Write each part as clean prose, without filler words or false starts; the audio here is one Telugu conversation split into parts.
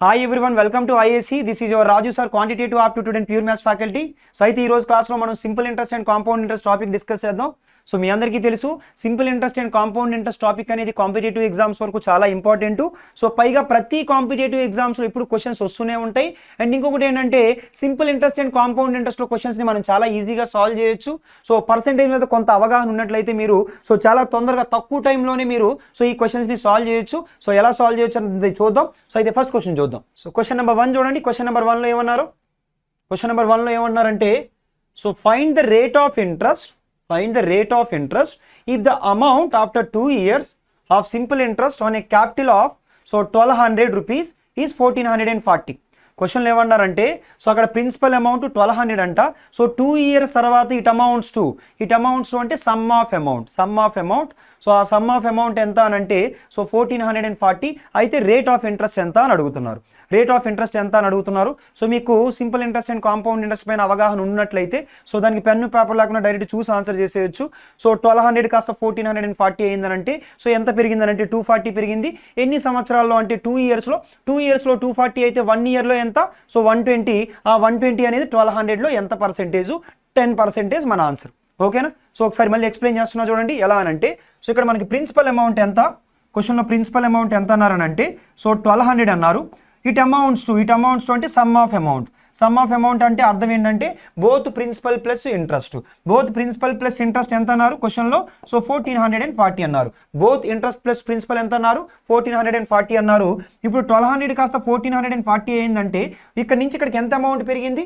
Hi everyone, welcome to IAC. This is your Raju sir, quantitative aptitude and pure maths faculty. So అయితే ఈ రోజు క్లాస్లో మనం simple interest and compound interest topic discuss చేద్దాం. సో మీ అందరికీ తెలుసు simple interest and compound interest topic అనేది కాంపిటేటివ్ ఎగ్జామ్స్ వరకు చాలా ఇంపార్టెంట్. సో పైగా ప్రతి కాంపిటేటివ్ ఎగ్జామ్స్లో ఇప్పుడు క్వశ్చన్స్ వస్తూనే ఉంటాయి. అండ్ ఇంకొకటి ఏంటంటే సింపుల్ ఇంట్రెస్ట్ అండ్ కాంపౌండ్ ఇంట్రెస్ట్లో క్వశ్చన్స్ని మనం చాలా ఈజీగా సాల్వ్ చేయొచ్చు. సో పర్సెంటేజ్ మీద కొంత అవగాహన ఉన్నట్లయితే మీరు చాలా తొందరగా తక్కువ టైంలోనే మీరు ఈ క్వశ్చన్స్ని సాల్వ్ చేయొచ్చు. సో ఎలా సాల్వ్ చేయొచ్చు అనేది చూద్దాం. సో అయితే ఫస్ట్ క్వశ్చన్ చూద్దాం. సో క్వశ్చన్ నెంబర్ 1 చూడండి. క్వశ్చన్ నెంబర్ 1లో ఏమన్నారు? క్వశ్చన్ నెంబర్ 1లో ఏమన్నారంటే so find the rate of interest if the amount after 2 years of simple interest on a capital of 1200 rupees is 1440. క్వశ్చన్లు ఏమన్నారంటే సో అక్కడ ప్రిన్సిపల్ అమౌంట్ 1200 అంట. సో 2 years తర్వాత ఇట్ అమౌంట్స్ టు అంటే సమ్ ఆఫ్ అమౌంట్. సో ఆ సమ్ ఆఫ్ అమౌంట్ ఎంత అని అంటే 1440. అయితే రేట్ ఆఫ్ ఇంట్రెస్ట్ ఎంత అని అడుగుతున్నారు. సో మీకు simple interest and compound interest పైన అవగాహన ఉన్నట్లయితే సో దానికి పెన్ను పేపర్ లేకుండా డైరెక్ట్ చూసి ఆన్సర్ చేసేయచ్చు. సో 1200 కాస్త 1440 అయిందనంటే సో ఎంత పెరిగిందనంటే 240 పెరిగింది. ఎన్ని సంవత్సరాల్లో అంటే 2 yearsలో 240 అయితే 1 yearలో ఎంత? సో 120. ఆ 120 అనేది 1200లో ఎంత పర్సెంటేజ్? 10% మన ఆన్సర్. ఓకేనా? సో ఒకసారి మళ్ళీ ఎక్స్ప్లెయిన్ చేస్తున్నా చూడండి. ఎలా అనంటే సో ఇక్కడ మనకి ప్రిన్సిపల్ అమౌంట్ ఎంత? క్వశ్చన్లో ప్రిన్సిపల్ అమౌంట్ ఎంత అన్నారనంటే సో 1200 అన్నారు. ఇట్ అమౌంట్స్ టు అంటే సమ్ ఆఫ్ అమౌంట్ అంటే అర్థం ఏంటంటే బోత్ ప్రిన్సిపల్ ప్లస్ ఇంట్రెస్ట్ ఎంత అన్నారు క్వశ్చన్లో? సో 1440 అన్నారు. బోత్ ఇంట్రెస్ట్ ప్లస్ ప్రిన్సిపల్ ఎంత అన్నారు? 1440 అన్నారు. ఇప్పుడు 1200 కాస్త 1440 అయిందంటే ఇక్కడ నుంచి ఇక్కడికి ఎంత అమౌంట్ పెరిగింది?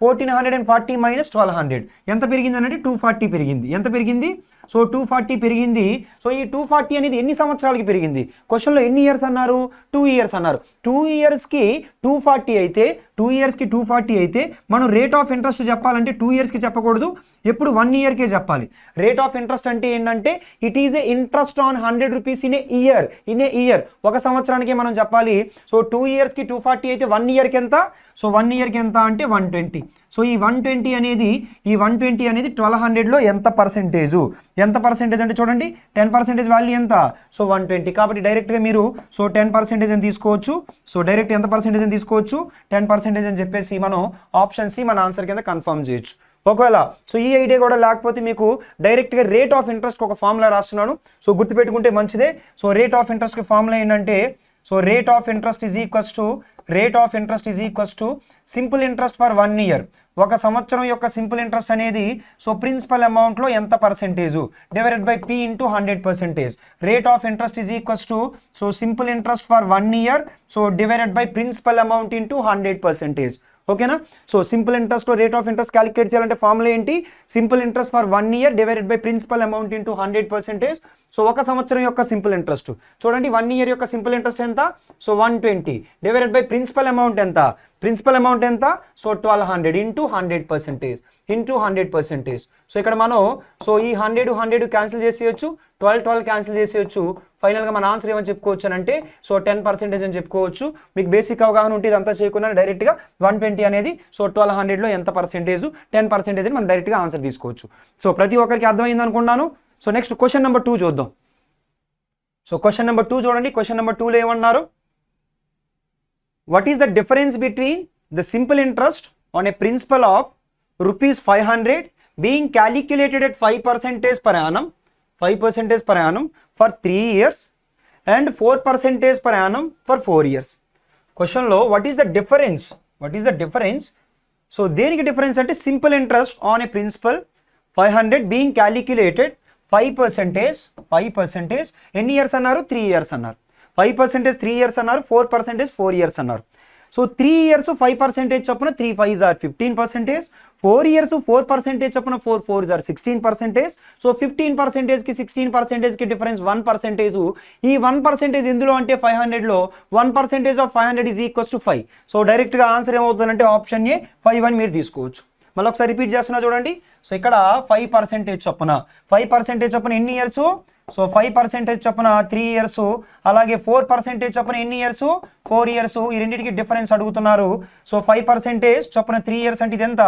1440 మైనస్ 1200 ఎంత పెరిగింది అంటే 240 పెరిగింది. ఎంత పెరిగింది? సో 240 పెరిగింది. సో ఈ 240 అనేది ఎన్ని సంవత్సరాలకి పెరిగింది? క్వశ్చన్లో ఎన్ని ఇయర్స్ అన్నారు? 2 years అన్నారు. 2 yearsకి 240 అయితే మనం రేట్ ఆఫ్ ఇంట్రెస్ట్ చెప్పాలంటే 2 yearsకి చెప్పకూడదు, ఎప్పుడు 1 yearకే చెప్పాలి. రేట్ ఆఫ్ ఇంట్రెస్ట్ అంటే ఏంటంటే it is a interest on 100 rupees in a year. ఒక సంవత్సరానికి మనం చెప్పాలి. సో 2 yearsకి 240 అయితే 1 yearకి ఎంత? సో 1 yearకి ఎంత అంటే 120. సో ఈ 120 అనేది 1200లో ఎంత పర్సెంటేజ్ అంటే చూడండి 10% వాల్యూ ఎంత? సో 120. కాబట్టి డైరెక్ట్గా మీరు సో 10% అని తీసుకోవచ్చు. సో డైరెక్ట్ ఎంత పర్సెంటేజ్ అని తీసుకోవచ్చు? 10% అని చెప్పేసి మనం ఆప్షన్ సి మన ఆన్సర్ కింద కన్ఫర్మ్ చేయొచ్చు. ఒకవేళ సో ఈ ఐడియా కూడా లేకపోతే మీకు డైరెక్ట్గా రేట్ ఆఫ్ ఇంట్రెస్ట్ ఒక ఫార్ములా రాస్తున్నాను. సో గుర్తుపెట్టుకుంటే మంచిదే. సో రేట్ ఆఫ్ ఇంట్రెస్ట్కి ఫార్ములా ఏంటంటే so rate of interest is equals to simple interest for 1 year. ఒక సంవత్సరం యొక్క సింపుల్ ఇంట్రెస్ట్ అనేది సో ప్రిన్సిపల్ అమౌంట్లో ఎంత percentage divided by P into 100%. Rate of interest is equals to so simple interest for 1 year so divided by principal amount into 100%. ఓకేనా? సో సింపుల్ ఇంట్రెస్ట్లో రేట్ ఆఫ్ ఇంట్రెస్ట్ క్యాలిక్యులేట్ చేయాలంటే ఫార్ములా ఏంటి? Simple interest for 1 year divided by principal amount into 100%. So ఒక సంవత్సరం యొక్క సింపుల్ ఇంట్రెస్ట్ చూడండి. 1 year యొక్క సింపుల్ ఇంట్రెస్ట్ ఎంత? So 120 divided by principal amount ఎంత? So 1200 into 100%. సో ఇక్కడ మనం సో ఈ 100 క్యాన్సిల్ చేసేయచ్చు, 12 క్యాన్సిల్ చేసేయచ్చు. ఫైనల్గా మన ఆన్సర్ ఏమని చెప్పుకోవచ్చు అంటే సో 10% అని చెప్పుకోవచ్చు. మీకు బేసిక్ అవగాహన ఉంటే ఇదంతా చేయకుండా డైరెక్ట్గా 120 అనేది సో 1200లో ఎంత పర్సెంటేజ్? 10% అని మనం డైరెక్ట్గా ఆన్సర్ తీసుకోవచ్చు. సో ప్రతి ఒక్కరికి అర్థమైంది అనుకున్నాను. సో నెక్స్ట్ క్వశ్చన్ నెంబర్ 2 చూద్దాం. సో క్వశ్చన్ నెంబర్ 2 చూడండి. క్వశ్చన్ నెంబర్ 2లో ఏమన్నారు? What is the difference between the simple interest on a principal of rupees 500 being calculated at 5% per annum for 3 years and 4% per annum for 4 years? Question lo what is the difference? So దేనికి డిఫరెన్స్ అంటే simple interest on a principal 500 being calculated 5% ఎన్ని ఇయర్స్ అన్నారు? 3 years అన్నారు. 5% 3 years అన్నారు, 4% 4 years అన్నారు. సో 3 years 5% చొప్పున 3 5s are 15%, 4 years 4% చొప్పున 4 4s are 16%. సో 15%కి 16%కి డిఫరెన్స్ 1%. ఈ 1% ఎందులో అంటే 500లో 1% of 500 is equals to 5. So డైరెక్ట్గా ఆన్సర్ ఏమవుతుందంటే ఆప్షన్ ఏ 5 అని మీరు తీసుకోవచ్చు. మళ్ళీ ఒకసారి రిపీట్ చేస్తున్నా చూడండి. సో ఇక్కడ 5% చొప్పున ఎన్ని ఇయర్స్? సో 5% చొప్పున 3 years, అలాగే 4% చొప్పున ఎన్ని ఇయర్స్? 4 years. ఈ రెండింటికి డిఫరెన్స్ అడుగుతున్నారు. సో 5% చొప్పున 3 years అంటే ఇది ఎంత?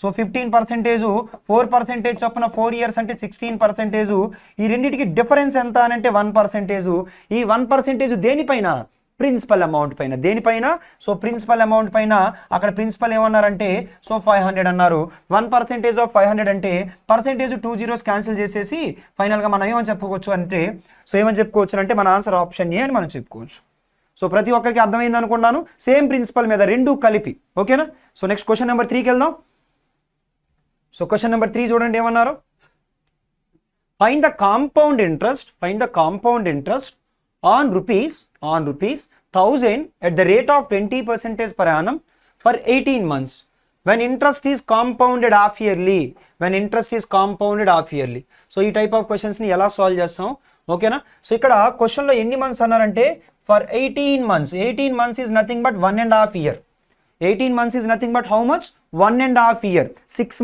సో 15%, 4% చొప్పున 4 years అంటే 16%. ఈ రెండింటికి డిఫరెన్స్ ఎంత అని అంటే 1%. ఈ 1% దేనిపైన? ప్రిన్సిపల్ అమౌంట్ పైన. దేనిపైన? సో ప్రిన్సిపల్ అమౌంట్ పైన. అక్కడ ప్రిన్సిపల్ ఏమన్నారంటే సో 500 అన్నారు. 1% ఆఫ్ 500 అంటే పర్సెంటేజ్ 2 zeros క్యాన్సిల్ చేసేసి ఫైనల్గా మనం ఏమని చెప్పుకోవచ్చు అంటే సో ఏమని చెప్పుకోవచ్చు అంటే మన ఆన్సర్ ఆప్షన్ ఏ అని మనం చెప్పుకోవచ్చు. సో ప్రతి ఒక్కరికి అర్థమైంది అనుకున్నాను. సేమ్ ప్రిన్సిపల్ మీద రెండు కలిపి. ఓకేనా? సో నెక్స్ట్ క్వశ్చన్ నెంబర్ 3కి వెళ్దాం. సో క్వశ్చన్ నెంబర్ 3 చూడండి ఏమన్నారు. Find the compound interest on rupees 1000 at the rate of 20% per annum for 18 months when interest is compounded half yearly. So ఈ టైప్ ఆఫ్ క్వశ్చన్స్ని ఎలా సాల్వ్ చేస్తాం? ఓకేనా? సో ఇక్కడ క్వశ్చన్లో ఎన్ని మంత్స్ అన్నారంటే for 18 months. 18 months is nothing but 1.5 year. 18 months is nothing but how much? 1.5 year. 6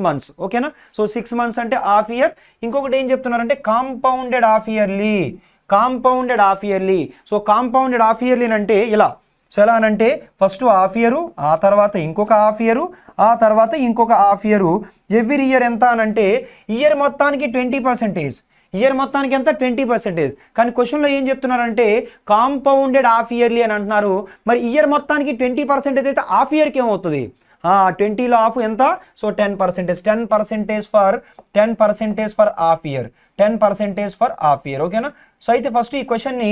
months. ఓకేనా? సో 6 months అంటే హాఫ్ ఇయర్. ఇంకొకటి ఏం చెప్తున్నారంటే compounded half yearly. So compounded half yearly అంటే ఇలా. సో ఎలా అనంటే ఫస్ట్ హాఫ్ ఇయరు, ఆ తర్వాత ఇంకొక హాఫ్ ఇయరు, ఆ తర్వాత ఇంకొక హాఫ్ ఇయరు. ఎవ్రీ ఇయర్ ఎంత అనంటే ఇయర్ మొత్తానికి 20%. ఇయర్ మొత్తానికి ఎంత? 20%. కానీ క్వశ్చన్లో ఏం చెప్తున్నారంటే కాంపౌండెడ్ హాఫ్ ఇయర్లీ అని అంటున్నారు. మరి ఇయర్ మొత్తానికి 20% అయితే హాఫ్ ఇయర్కి ఏమవుతుంది? 20లో హాఫ్ ఎంత? So 10%. 10% for half year. 10% for half year. ఓకేనా? సో అయితే ఫస్ట్ ఈ క్వశ్చన్ని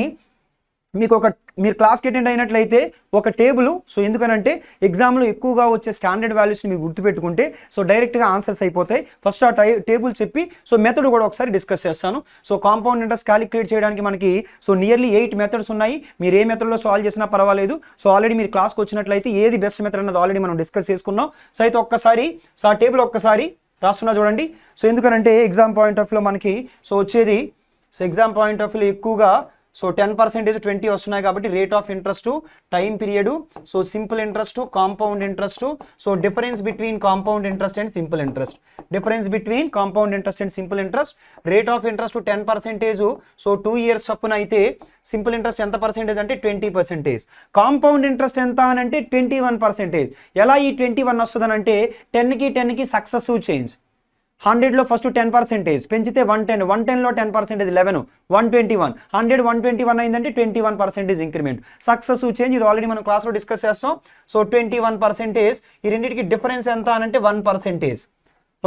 మీకు మీరు క్లాస్కి అటెండ్ అయినట్లయితే ఒక టేబుల్. సో ఎందుకనంటే ఎగ్జామ్లో ఎక్కువగా వచ్చే స్టాండర్డ్ వాల్యూస్ని మీకు గుర్తుపెట్టుకుంటే సో డైరెక్ట్గా ఆన్సర్స్ అయిపోతాయి. ఫస్ట్ ఆ టేబుల్ చెప్పి సో మెథడ్ కూడా ఒకసారి డిస్కస్ చేస్తాను. సో కాంపౌండ్ ఇంట్రెస్ట్ క్యాలిక్యులేట్ చేయడానికి మనకి సో నియర్లీ 8 మెథడ్స్ ఉన్నాయి. మీరు ఏ మెథడ్లో సాల్వ్ చేసినా పర్వాలేదు. సో ఆల్రెడీ మీరు క్లాస్కి వచ్చినట్లయితే ఏది బెస్ట్ మెథడ్ అన్నది ఆల్రెడీ మనం డిస్కస్ చేసుకున్నాం. సో అయితే ఒక్కసారి సో ఆ టేబుల్ ఒక్కసారి రాస్తున్నా చూడండి. సో ఎందుకనంటే ఎగ్జామ్ పాయింట్ ఆఫ్ వ్యూలో మనకి సో వచ్చేది సో ఎగ్జామ్ పాయింట్ ఆఫ్ వ్యూలో ఎక్కువగా సో 10% 20 వస్తున్నాయి కాబట్టి rate of interest, time period, so simple interest, compound interest. So difference between compound interest and simple interest. Rate of interest 10%. So 2 years చొప్పున అయితే సింపుల్ ఇంట్రెస్ట్ ఎంత పర్సెంటేజ్ అంటే 20%. కాంపౌండ్ ఇంట్రెస్ట్ ఎంత అని అంటే 21%. ఎలా ఈ 21 వస్తుందనంటే 10కి సక్సెసివ్ చేంజ్. 100లో ఫస్ట్ 10% పెంచితే 110, 110లో 10% 11, 121, 100 121 అయిందంటే 21% ఇంక్రిమెంట్. సక్సెసివ్ చేంజ్ ఇది ఆల్రెడీ మనం క్లాస్లో డిస్కస్ చేస్తాం. సో 21%. ఈ రెండింటికి డిఫరెన్స్ ఎంత అని అంటే 1%.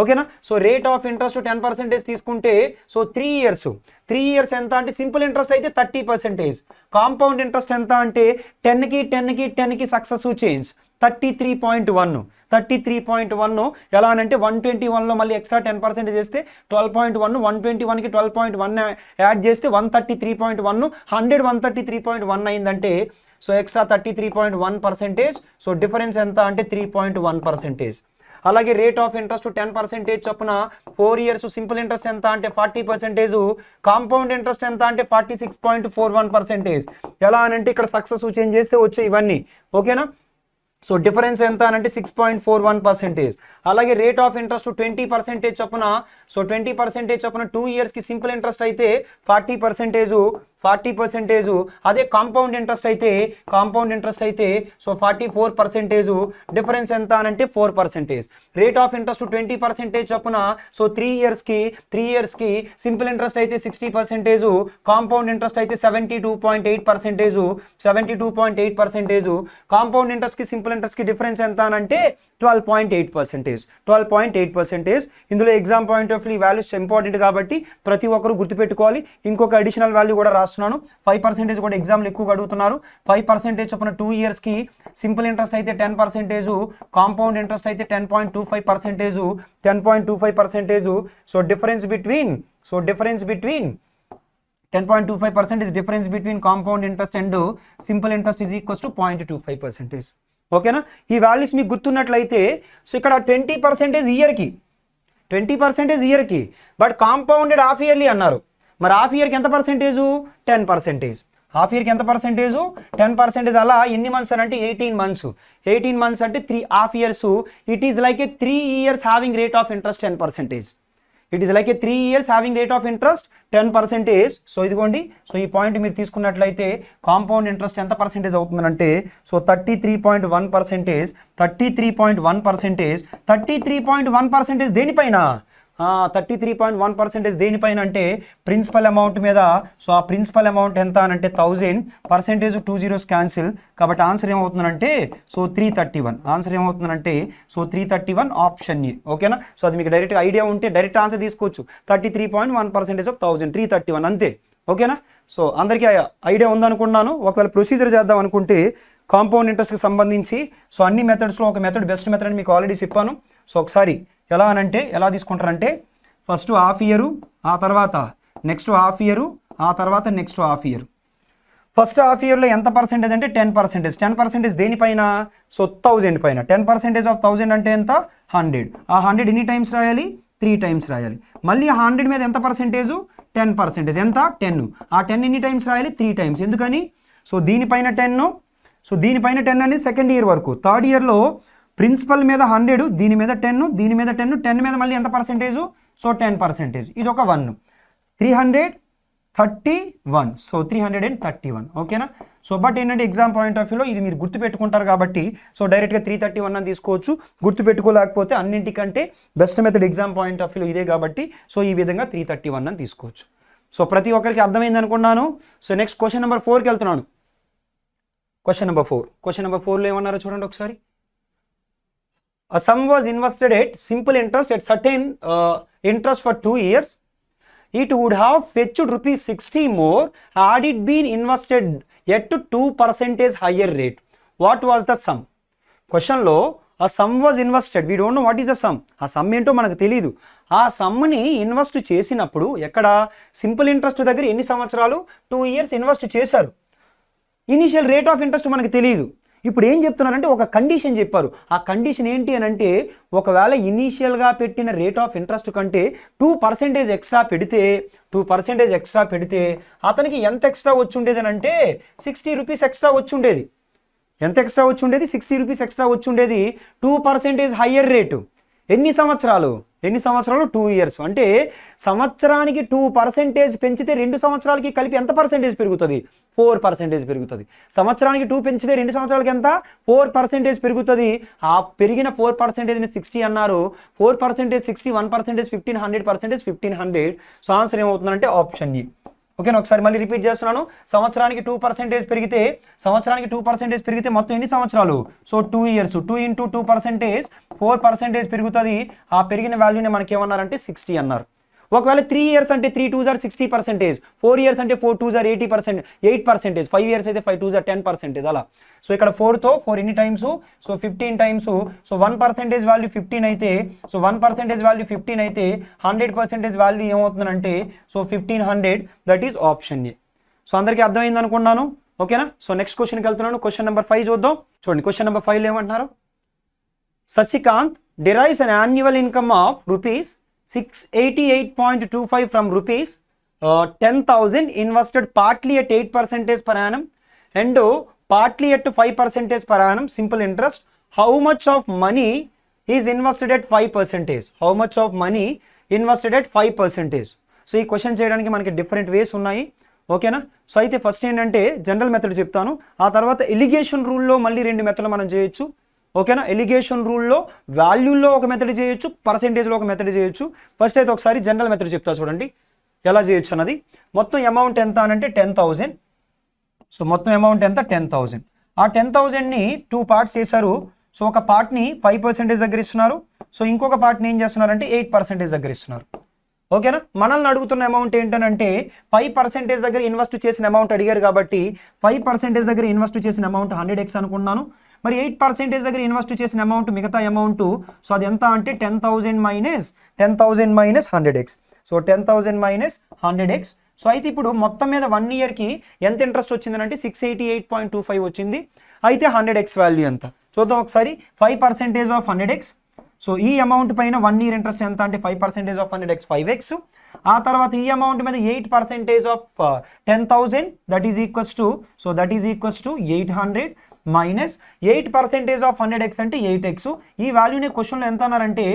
ఓకేనా? సో రేట్ ఆఫ్ ఇంట్రెస్ట్ 10% తీసుకుంటే సో 3 years ఎంత అంటే సింపుల్ ఇంట్రెస్ట్ అయితే 30%. కాంపౌండ్ ఇంట్రెస్ట్ ఎంత అంటే 10కి సక్సెసివ్ చేంజ్ 33.1. ఎలా అంటే 121లో మళ్ళీ ఎక్స్ట్రా 10% చేస్తే 12.1, 121కి 12.1 యాడ్ చేస్తే 133.1, 100 133.1 అయిందంటే సో ఎక్స్ట్రా 33.1%. సో డిఫరెన్స్ ఎంత అంటే 3.1%. అలాగే రేట్ ఆఫ్ ఇంట్రెస్ట్ 10% చొప్పున 4 years సింపుల్ ఇంట్రెస్ట్ ఎంత అంటే 40%, కాంపౌండ్ ఇంట్రెస్ట్ ఎంత అంటే 46.41%. ఎలా అంటే ఇక్కడ సక్సెస్ చేంజ్ చేస్తే వచ్చే ఇవన్నీ. ఓకేనా? సో డిఫరెన్స్ ఎంత అని అంటే 6.41%. అలాగే రేట్ ఆఫ్ ఇంట్రెస్ట్ 20% చొప్పున సో 20% చొప్పున 2 yearsకి సింపుల్ ఇంట్రెస్ట్ అయితే 40%. అదే కాంపౌండ్ ఇంట్రెస్ట్ అయితే సో 44%. డిఫరెన్స్ ఎంత అని అంటే 4%. రేట్ ఆఫ్ ఇంట్రెస్ట్ 20% చొప్పున సో 3 yearsకి సింపుల్ ఇంట్రెస్ట్ అయితే 60%, కాంపౌండ్ ఇంట్రెస్ట్ అయితే 72.8%. కాంపౌండ్ ఇంట్రెస్ట్కి సింపుల్ ఇంట్రెస్ట్కి డిఫరెన్స్ ఎంత అని అంటే 12.8%. ఇందులో exam point of view values important కాబట్టి ప్రతి ఒక్కరు గుర్తుపెట్టుకోవాలి. ఇంకొక అడిషనల్ వాల్యూ కూడా రాస్తున్నాను. 5% కూడా ఎగ్జామ్లు ఎక్కువగా అడుగుతున్నారు. 5% చొప్పున 2 yearsకి సింపుల్ ఇంట్రెస్ట్ అయితే 10%, కాంపౌండ్ ఇంట్రెస్ట్ అయితే 10.25%. So difference between 10.25% is difference between compound interest and simple interest is equals to 0.25%. ఓకేనా? ఈ వాల్యూస్ మీకు గుర్తున్నట్లయితే సో ఇక్కడ 20% ఇయర్కి బట్ కాంపౌండెడ్ హాఫ్ ఇయర్లీ అన్నారు. మరి హాఫ్ ఇయర్కి ఎంత పర్సెంటేజ్? 10%. హాఫ్ ఇయర్కి ఎంత పర్సెంటేజ్? 10%. అలా ఎన్ని మంత్స్ అని అంటే 18 months అంటే 3 half years. It is like A 3 years having rate of interest 10%. It is like A 3 years having rate of interest 10%. So ఇదిగోండి. సో ఈ పాయింట్ మీరు తీసుకున్నట్లయితే కాంపౌండ్ ఇంట్రెస్ట్ ఎంత పర్సెంటేజ్ అవుతుందంటే సో 33.1%. 33.1% దేనిపైన? 33.1% దేనిపైన అంటే ప్రిన్సిపల్ అమౌంట్ మీద. సో ఆ ప్రిన్సిపల్ అమౌంట్ ఎంత అని అంటే 1000, పర్సెంటేజ్ 2 zeros క్యాన్సిల్, కాబట్టి ఆన్సర్ ఏమవుతుందంటే సో 331. ఆన్సర్ ఏమవుతుందంటే సో 331 ఆప్షన్ ఏ. ఓకేనా? సో అది మీకు డైరెక్ట్ ఐడియా ఉంటే డైరెక్ట్ ఆన్సర్ తీసుకోవచ్చు. 33.1% ఆఫ్ 1000, 331 అంతే. ఓకేనా? సో అందరికీ ఐడియా ఉందనుకున్నాను. ఒకవేళ ప్రొసీజర్ చేద్దాం అనుకుంటే కాంపౌండ్ ఇంట్రెస్ట్కి సంబంధించి సో అన్ని మెథడ్స్లో ఒక మెథడ్ బెస్ట్ మెథడ్ అని మీకు ఆల్రెడీ చెప్పాను. సో ఒకసారి ఎలా అనంటే ఎలా తీసుకుంటారంటే ఫస్ట్ హాఫ్ ఇయరు, ఆ తర్వాత నెక్స్ట్ హాఫ్ ఇయరు, ఆ తర్వాత next half year. First half ఇయర్లో ఎంత పర్సెంటేజ్ అంటే 10%. 10% దేనిపైన? సో 1000 పైన. 10% ఆఫ్ 1000 అంటే ఎంత? 100. ఆ 100 ఎన్ని టైమ్స్ రాయాలి? 3 టైమ్స్ రాయాలి. మళ్ళీ 100 మీద ఎంత పర్సెంటేజు? 10%. ఎంత? 10. ఆ 10 ఎన్ని టైమ్స్ రాయాలి? 3 టైమ్స్. ఎందుకని? సో దీనిపైన 10, సో దీనిపైన 10 అనేది సెకండ్ ఇయర్ వరకు. థర్డ్ ఇయర్లో ప్రిన్సిపల్ మీద 100, దీని మీద 10, దీని మీద 10, 10 మీద మళ్ళీ ఎంత పర్సెంటేజు? సో 10%. ఇది ఒక 1, 331. సో 331. ఓకేనా? సో బట్ ఏంటంటే ఎగ్జామ్ పాయింట్ ఆఫ్ వ్యూలో ఇది మీరు గుర్తుపెట్టుకుంటారు కాబట్టి సో డైరెక్ట్గా 331 అని తీసుకోవచ్చు. గుర్తుపెట్టుకోలేకపోతే అన్నింటికంటే best method exam point of వ్యూలో ఇదే కాబట్టి సో ఈ విధంగా 331 అని తీసుకోవచ్చు. సో ప్రతి ఒక్కరికి అర్థమైంది అనుకున్నాను. సో నెక్స్ట్ క్వశ్చన్ నెంబర్ 4కి వెళ్తున్నాను. Question number 4. క్వశ్చన్ నెంబర్ 4లో ఏమన్నారో చూడండి ఒకసారి. A sum was invested at simple interest at certain interest for 2 years. It would have fetched rupees 60 more had it been invested at 2% higher rate. What was the sum? క్వశ్చన్లో ఆ some was invested, we don't know what is the sum. ఆ సమ్ ఏంటో మనకు తెలియదు. ఆ సమ్ని ఇన్వెస్ట్ చేసినప్పుడు ఎక్కడ? సింపుల్ ఇంట్రెస్ట్ దగ్గర ఎన్ని సంవత్సరాలు? 2 years ఇన్వెస్ట్ చేశారు. ఇనీషియల్ రేట్ ఆఫ్ ఇంట్రెస్ట్ మనకు తెలియదు. ఇప్పుడు ఏం చెప్తున్నారంటే ఒక కండిషన్ చెప్పారు. ఆ కండిషన్ ఏంటి అని అంటే ఒకవేళ ఇనీషియల్గా పెట్టిన రేట్ ఆఫ్ ఇంట్రెస్ట్ కంటే 2% ఎక్స్ట్రా పెడితే 2% ఎక్స్ట్రా పెడితే అతనికి ఎంత ఎక్స్ట్రా వచ్చి ఉండేది అని అంటే 60 రూపీస్ ఎక్స్ట్రా వచ్చి ఉండేది. ఎంత ఎక్స్ట్రా వచ్చి ఉండేది? 60 రూపీస్ ఎక్స్ట్రా వచ్చి ఉండేది. 2% హయ్యర్ రేటు. ఎన్ని సంవత్సరాలు? 2 years. అంటే సంవత్సరానికి 2% పెంచితే 2 సంవత్సరాలకి కలిపి ఎంత పర్సెంటేజ్ పెరుగుతుంది? 4% పెరుగుతుంది. సంవత్సరానికి 2 పెంచితే 2 సంవత్సరాలకి ఎంత? 4% పెరుగుతుంది. ఆ పెరిగిన 4%ని 60 అన్నారు. 4% 60, 1% 15, 100% 1500. సో ఆన్సర్ ఏమవుతుందంటే ఆప్షన్ ఏ. ఓకేనా? ఒకసారి మళ్ళీ రిపీట్ చేస్తున్నాను. సంవత్సరానికి 2% పెరిగితే మొత్తం ఎన్ని సంవత్సరాలు? So 2 years. 2 into 2%, 4% పెరుగుతుంది. ఆ పెరిగిన వాల్యూని మనకి ఏమన్నారంటే 60 అన్నారు. ఒకవేళ 3 years అంటే 3 2s are 60%, 4 years అంటే 4 2s are 8%, 5 years అయితే 5 2s are 10%. అలా. సో ఇక్కడ 4తో 4 ఎన్ని times? So 15 times. So 1% value 15 అయితే, సో 1% వాల్యూ 15 అయితే 100% వాల్యూ ఏమవుతుందంటే so 1500. That is option A. So అందరికీ అర్థమైంది అనుకున్నాను. ఓకేనా? సో నెక్స్ట్ క్వశ్చన్కి వెళ్తున్నాను. క్వశ్చన్ నెంబర్ 5 చూద్దాం. చూడండి క్వశ్చన్ నెంబర్ 5లో ఏమంటున్నారు? Sasikanth derives an annual income of rupees 688.25 from rupees 10,000 invested partly at 8% per annum and partly at 5% per annum simple interest. How much of money is invested at 5%? How much of money invested at 5%? So ఈ క్వశ్చన్ చేయడానికి మనకి డిఫరెంట్ వేస్ ఉన్నాయి. ఓకేనా? సో అయితే ఫస్ట్ ఏంటంటే జనరల్ మెథడ్ చెప్తాను. ఆ తర్వాత ఎలిగేషన్ రూల్లో మళ్ళీ 2 మెథడ్లు మనం చేయొచ్చు. ఓకేనా? ఎలిగేషన్ రూల్లో వాల్యూల్లో ఒక మెథడ్ చేయొచ్చు, పర్సెంటేజ్లో ఒక మెథడ్ చేయొచ్చు. ఫస్ట్ అయితే ఒకసారి జనరల్ మెథడ్ చెప్తా చూడండి ఎలా చేయొచ్చు అన్నది. మొత్తం అమౌంట్ ఎంత అనంటే 10,000. సో మొత్తం అమౌంట్ ఎంత? 10,000. ఆ 10,000ని 2 parts చేశారు. సో ఒక పార్ట్ని 5% దగ్గర ఇస్తున్నారు. సో ఇంకొక పార్ట్ని ఏం చేస్తున్నారంటే 8% దగ్గర ఇస్తున్నారు. ఓకేనా? మనల్ని అడుగుతున్న అమౌంట్ ఏంటనంటే 5% దగ్గర ఇన్వెస్ట్ చేసిన అమౌంట్ అడిగారు కాబట్టి 5% దగ్గర ఇన్వెస్ట్ చేసిన అమౌంట్ 100x అనుకున్నాను. మరి 8% దగ్గర ఇన్వెస్ట్ చేసిన అమౌంట్ మిగతా అమౌంట్ సో అది ఎంత అంటే 10,000 minus 100x. So 10,000 minus 100x. So అయితే ఇప్పుడు మొత్తం మీద 1 yearకి ఎంత ఇంట్రెస్ట్ వచ్చిందంటే 688.25 వచ్చింది. అయితే 100x వాల్యూ ఎంత చూద్దాం ఒకసారి. 5% ఆఫ్ 100x. సో ఈ అమౌంట్ పైన 1 year ఇంట్రెస్ట్ ఎంత అంటే 5% ఆఫ్ 100x 5x. ఆ తర్వాత ఈ అమౌంట్ మీద 8% of 10,000 that is equals to 800 minus 8% of 100x అంటే 8x. ఈ వాల్యూని క్వశ్చన్లో ఎంత అన్నారంటే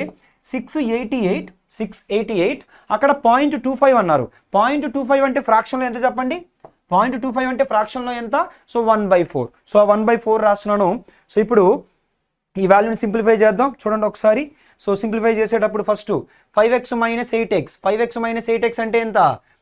688. అక్కడ 0.25 అన్నారు. 0.25 అంటే ఫ్రాక్షన్లో ఎంత చెప్పండి? 0.25 అంటే ఫ్రాక్షన్లో ఎంత? సో 1/4. సో 1/4 రాస్తున్నాను. సో ఇప్పుడు ఈ వాల్యూని సింప్లిఫై చేద్దాం చూడండి ఒకసారి. సో సింప్లిఫై చేసేటప్పుడు first 5x minus 8x 5x minus 8x అంటే ఎంత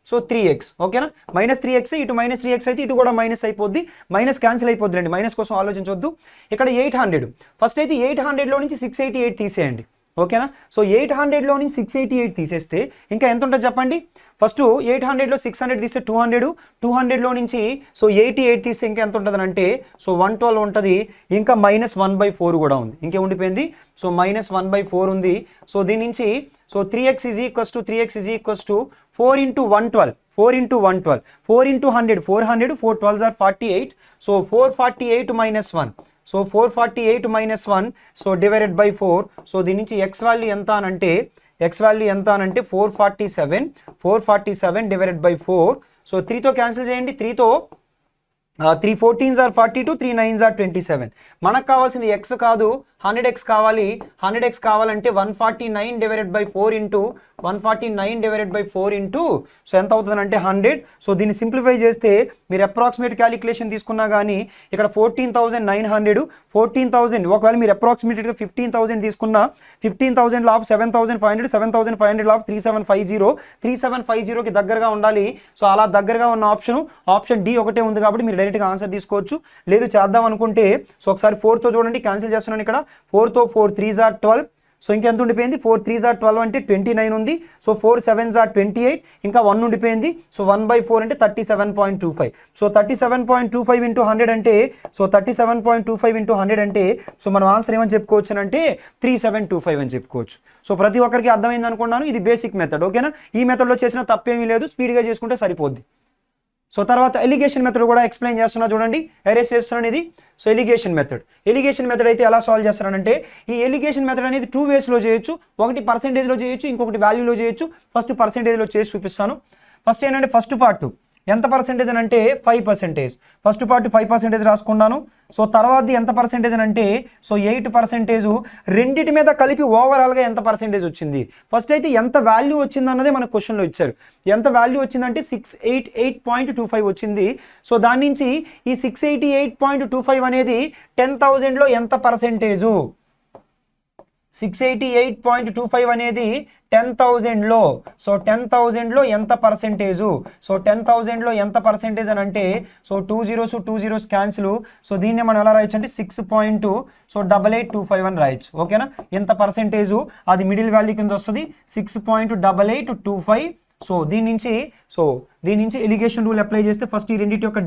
సో 3x ఓకేనా మైనస్ 3x ఇటు మైనస్ 3x అయితే ఇటు కూడా మైనస్ అయిపోద్ది మైనస్ క్యాన్సిల్ అయిపోద్ది అండి మైనస్ కోసం ఆలోచించొద్దు ఇక్కడ 800 ఫస్ట్ అయితే 800లో నుంచి 688 తీసేయండి ఓకేనా సో 800లో నుంచి 688 తీసేస్తే ఇంకా ఎంత ఉంటుంది చెప్పండి ఫస్ట్ 800లో 600 తీస్తే 200లో నుంచి సో 88 తీస్తే ఇంకా ఎంత ఉంటుంది అంటే సో 112 ఉంటుంది ఇంకా -1/4 కూడా ఉంది ఇంకే ఉండిపోయింది సో -1/4 ఉంది సో దీని నుంచి so 3x is equals to 4 into 112 4 into 100 400 4 12s are 48 so 448 minus 1 so 448 minus 1 so divided by 4 so దీని నుంచి x వాల్యూ ఎంత అనంటే 447 divided by 4 so 3 తో క్యాన్సిల్ చేయండి 3 తో 3 14s are 42 3 9s are 27 మనకు కావాల్సింది x కాదు 100x కావాలి 100x కావాలంటే 149 divided by 4 into 149 divided by 4 into so ఎంత అవుతుంది అంటే 100 సో దీన్ని సింప్లిఫై చేస్తే మీరు అప్రాక్సిమేట్ క్యాలిక్యులేషన్ తీసుకున్నా కానీ ఇక్కడ 14,900 14,000 ఒకవేళ మీరు అప్రాక్సిమేట్గా 15,000 తీసుకున్నా 15,000 లాఫ్ 7,500 7,500 లాఫ్ 3750 కి దగ్గరగా ఉండాలి సో అలా దగ్గరగా ఉన్న ఆప్షన్ డి ఒకటే ఉంది కాబట్టి మీరు డైరెక్ట్గా ఆన్సర్ తీసుకోవచ్చు లేదు చేద్దాం అనుకుంటే సో ఒకసారి 4 తో చూడండి క్యాన్సిల్ చేస్తున్నాను ఇక్కడ 4 తో 4 3s are 12 సో ఇంకెంత ఉండిపోయింది 4 3s are 12 అంటే 29 ఉంది సో 4 7s are 28 ఇంకా 1 ఉండిపోయింది సో 1/4 అంటే 37.25 సో 37.25 into 100 అంటే సో 37.25 into 100 అంటే సో మనం ఆన్సర్ ఏమని చెప్పుకోవచ్చు అంటే 3725 అని చెప్పుకోవచ్చు సో ప్రతి ఒక్కరికి అర్థమైంది అనుకున్నాను ఇది బేసిక్ మెథడ్ ఓకేనా ఈ మెథడ్లో చేసిన తప్పేమీ లేదు స్పీడ్గా చేసుకుంటే సరిపోద్ది సో తర్వాత ఎలిగేషన్ మెథడ్ కూడా ఎక్స్ప్లెయిన్ చేస్తున్నా చూడండి ఎరేస్ చేస్తున్నాను ఇది సో ఎలిగేషన్ మెథడ్ అయితే ఎలా సాల్వ్ చేస్తానంటే ఈ ఎలిగేషన్ మెథడ్ అనేది 2 వేస్లో చేయొచ్చు ఒకటి పర్సెంటేజ్లో చేయొచ్చు ఇంకొకటి వాల్యూలో చేయొచ్చు ఫస్ట్ పర్సెంటేజ్లో చేసి చూపిస్తాను ఫస్ట్ ఏంటంటే ఫస్ట్ పార్ట్ ఎంత పర్సెంటేజ్ అని అంటే 5% ఫస్ట్ పార్ట్ 5% రాసుకున్నాను సో తర్వాతది ఎంత పర్సెంటేజ్ అని అంటే సో 8% రెండిటి మీద కలిపి ఓవరాల్గా ఎంత పర్సెంటేజ్ వచ్చింది ఫస్ట్ అయితే ఎంత వాల్యూ వచ్చింది అన్నదే మన క్వశ్చన్లో ఇచ్చారు ఎంత వాల్యూ వచ్చిందంటే 688.25 వచ్చింది సో దాని నుంచి ఈ 688.25 అనేది 10,000లో ఎంత పర్సెంటేజు 688.25 అనేది 10,000లో సో 10,000లో ఎంత పర్సెంటేజు సో 10,000లో ఎంత పర్సెంటేజ్ అని అంటే సో 2 zeros క్యాన్సిల్ సో దీన్ని మనం ఎలా రాయొచ్చు అంటే 6.8825 అని రాయొచ్చు ఓకేనా ఎంత పర్సెంటేజు అది మిడిల్ వాల్యూ కింద వస్తుంది 6.8825 సో దీని నుంచి ఎలిగేషన్ రూల్ అప్లై చేస్తే ఫస్ట్ ఈ రెండింటి యొక్క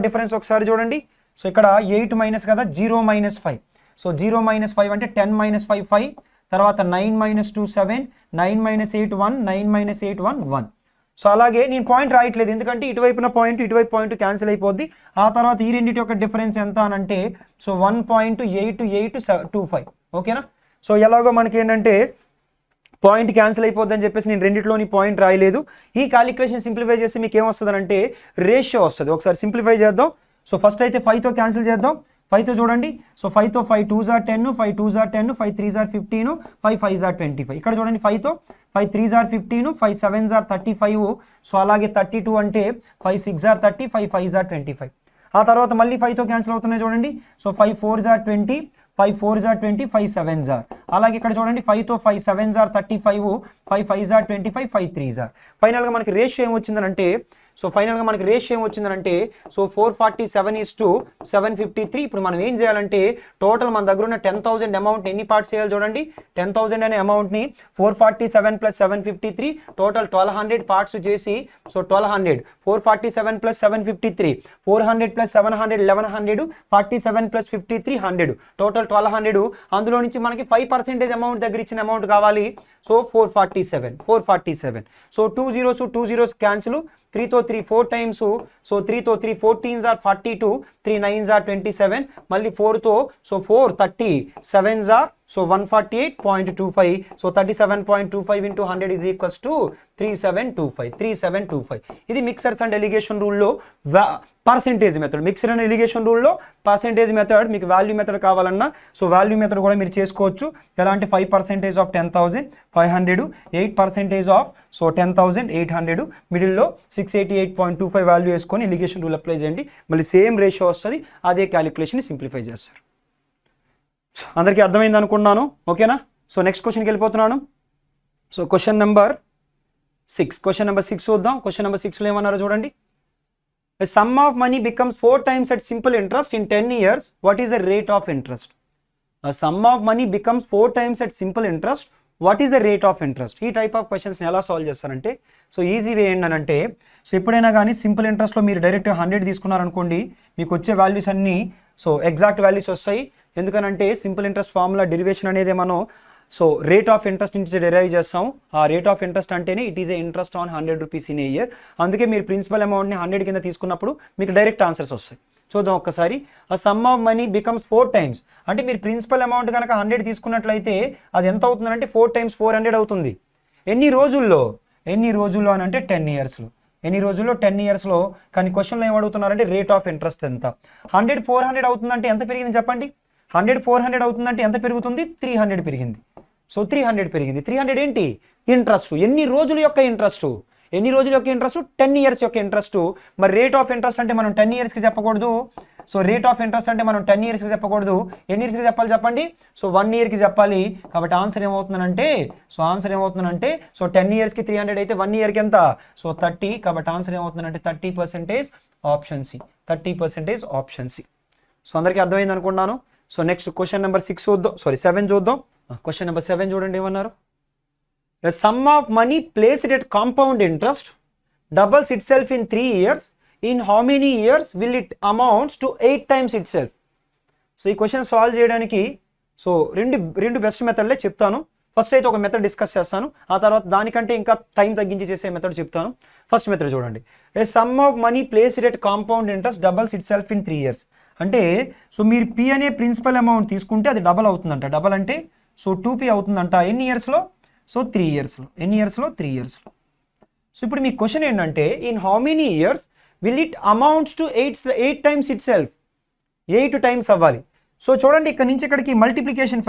డిఫరెన్స్ ఒకసారి చూడండి సో ఇక్కడ 8 మైనస్ కదా 0 - 5 సో 0 - 5 అంటే 10 - 5 5 తర్వాత 9 - 2 7 9 - 8 1 9 - 8 1 1 సో అలాగే నేను పాయింట్ రాయట్లేదు ఎందుకంటే ఇటువైపు పాయింట్ క్యాన్సిల్ అయిపోద్ది ఆ తర్వాత ఈ రెండింటి యొక్క డిఫరెన్స్ ఎంత అని అంటే సో 1.8825 ఓకేనా సో ఎలాగో మనకి ఏంటంటే పాయింట్ క్యాన్సిల్ అయిపోద్ది అని చెప్పేసి నేను రెండిట్లోని పాయింట్ రాయలేదు ఈ క్యాలిక్యులేషన్ సింప్లిఫై చేస్తే మీకు ఏమొస్తుంది అంటే రేషియో వస్తుంది ఒకసారి సింప్లిఫై చేద్దాం సో ఫస్ట్ అయితే 5తో క్యాన్సిల్ చేద్దాం 5తో చూడండి so 5తో 5 2s are 10 5 2s are 10 5 3s are 15 5 5s are 25 ఇక్కడ చూడండి 5తో 5 3s are 15 5 7s are 35 so అలాగే 32 అంటే 5 6s are 30 5 5s are 25 ఆ తర్వాత మళ్ళీ 5తో క్యాన్సిల్ అవుతున్నాయి చూడండి so 5 4s are 20 5 4s are 20 5 7s are అలాగే ఇక్కడ చూడండి 5తో 5 7s are 35 5 5s are 25 5 3s are ఫైనల్గా మనకి రేషియో ఏమొచ్చిందనంటే సో ఫైనల్గా మనకి రేషియో ఏమొచ్చిందనంటే సో 447:753 ఇప్పుడు మనం ఏం చేయాలంటే టోటల్ మన దగ్గర ఉన్న 10,000 అమౌంట్ ఎన్ని పార్ట్స్ చేయాలి చూడండి 10,000 అనే అమౌంట్ని 447 + 753 టోటల్ 1200 పార్ట్స్ చేసి సో 1200 447 + 753 400 + 700 1100 47 + 53 100 టోటల్ 1200 అందులో నుంచి మనకి 5% అమౌంట్ దగ్గర ఇచ్చిన అమౌంట్ కావాలి సో 447 సో 2 zeros క్యాన్సిల్ 3తో 3 4 టైమ్స్ సో 3తో 3 14s are 42 3 9s are 27 మళ్ళీ 4తో so 4 30 7s are so 148.25 so 37.25 into 100 is equals to 3725 ఇది మిక్సర్స్ అండ్ ఎలిగేషన్ రూల్లో percentage method mixture and alligation రూల్లో పర్సెంటేజ్ మెథడ్ మీకు వాల్యూ మెథడ్ కావాలన్నా సో వాల్యూ మెథడ్ కూడా మీరు చేసుకోవచ్చు ఎలా అంటే 5% ఆఫ్ 10,500 8% ఆఫ్ సో 10,800 మిడిల్లో 688.25 వాల్యూ వేసుకొని ఎలిగేషన్ రూల్ అప్లై చేయండి మళ్ళీ సేమ్ రేషియో వస్తుంది అదే క్యాలిక్యులేషన్ సింప్లిఫై చేస్తారు అందరికీ అర్థమైంది అనుకున్నాను, ఓకేనా. సో నెక్స్ట్ క్వశ్చన్కి వెళ్ళిపోతున్నాను. సో క్వశ్చన్ నెంబర్ 6 చూద్దాం. క్వశ్చన్ నెంబర్ 6లో ఏమన్నారో చూడండి. A sum of money becomes 4 times at simple interest in 10 years. What is the rate of interest? A sum of money becomes 4 times at simple interest. What is the rate of interest? ఈ టైప్ ఆఫ్ క్వశ్చన్స్ని ఎలా సాల్వ్ చేస్తారంటే, సో ఈజీ వే ఏంటంటే, సో ఎప్పుడైనా కానీ సింపుల్ ఇంట్రెస్ట్లో మీరు డైరెక్ట్ 100 తీసుకున్నారనుకోండి, మీకు వచ్చే వాల్యూస్ అన్నీ సో ఎగ్జాక్ట్ వాల్యూస్ వస్తాయి. ఎందుకనంటే సింపుల్ ఇంట్రెస్ట్ ఫార్ములా డెరివేషన్ అనేది మనం సో రేట్ ఆఫ్ ఇంట్రెస్ట్ నుంచి డెరైవ్ చేస్తాం. ఆ రేట్ ఆఫ్ ఇంట్రెస్ట్ అంటేనే it is a interest on 100 rupees in a year. అందుకే మీరు ప్రిన్సిపల్ అమౌంట్ని 100 కింద తీసుకున్నప్పుడు మీకు డైరెక్ట్ ఆన్సర్స్ వస్తాయి. చూద్దాం ఒక్కసారి. ఆ some of money becomes 4 times. అంటే మీరు ప్రిన్సిపల్ అమౌంట్ కనుక 100 తీసుకున్నట్లయితే అది ఎంత అవుతుందంటే 4 times 400 అవుతుంది. ఎన్ని రోజుల్లో అని అంటే 10 yearsలో. ఎన్ని రోజుల్లో? 10 yearsలో. కానీ క్వశ్చన్లో ఏం అడుగుతున్నారంటే రేట్ ఆఫ్ ఇంట్రెస్ట్ ఎంత. 100 400 అవుతుందంటే ఎంత పెరిగింది చెప్పండి. 100 400 అవుతుందంటే ఎంత పెరుగుతుంది? 300 పెరిగింది. సో 300 పెరిగింది. 300 ఏంటి? ఇంట్రెస్ట్. ఎన్ని రోజుల యొక్క ఇంట్రెస్ట్? 10 years యొక్క ఇంట్రెస్ట్. మరి రేట్ ఆఫ్ ఇంట్రెస్ట్ అంటే మనం 10 yearsకి చెప్పకూడదు. సో రేట్ ఆఫ్ ఇంట్రెస్ట్ అంటే మనం 10 yearsకి చెప్పకూడదు. ఎన్ని ఇయర్స్కి చెప్పాలి చెప్పండి? సో 1 yearకి చెప్పాలి. కాబట్టి ఆన్సర్ ఏమవుతుందంటే సో 10 yearsకి 300 అయితే 1 yearకి ఎంత? సో 30. కాబట్టి ఆన్సర్ ఏమవుతుందంటే 30% option C. 30% option C. So అందరికీ అర్థమైంది అనుకున్నాను. సో నెక్స్ట్ క్వశ్చన్ నెంబర్ 7 చూద్దాం. క్వశ్చన్ నెంబర్ 7 చూడండి ఏమన్నారు. A sum of money placed at compound interest doubles itself in 3 years. In how many years will it amounts to 8 times itself? So ఈ క్వశ్చన్ సాల్వ్ చేయడానికి సో రెండు బెస్ట్ మెథడ్లే చెప్తాను. ఫస్ట్ అయితే ఒక మెథడ్ డిస్కస్ చేస్తాను, ఆ తర్వాత దానికంటే ఇంకా టైం తగ్గించి చేసే మెథడ్ చెప్తాను. ఫస్ట్ మెథడ్ చూడండి. A sum of money placed at compound interest doubles itself in 3 years. అంటే సో మీరు పి అనే ప్రిన్సిపల్ అమౌంట్ తీసుకుంటే అది డబల్ అవుతుందంట. డబల్ అంటే సో 2p అవుతుందంట. ఎన్ని ఇయర్స్లో? సో 3 yearsలో. ఎన్ని ఇయర్స్లో? 3 yearsలో. సో ఇప్పుడు మీ క్వశ్చన్ ఏంటంటే in how many years will it amounts to 8 times it self. 8 times అవ్వాలి. సో చూడండి ఇక్కడ నుంచి ఇక్కడికి మల్టిప్లికేషన్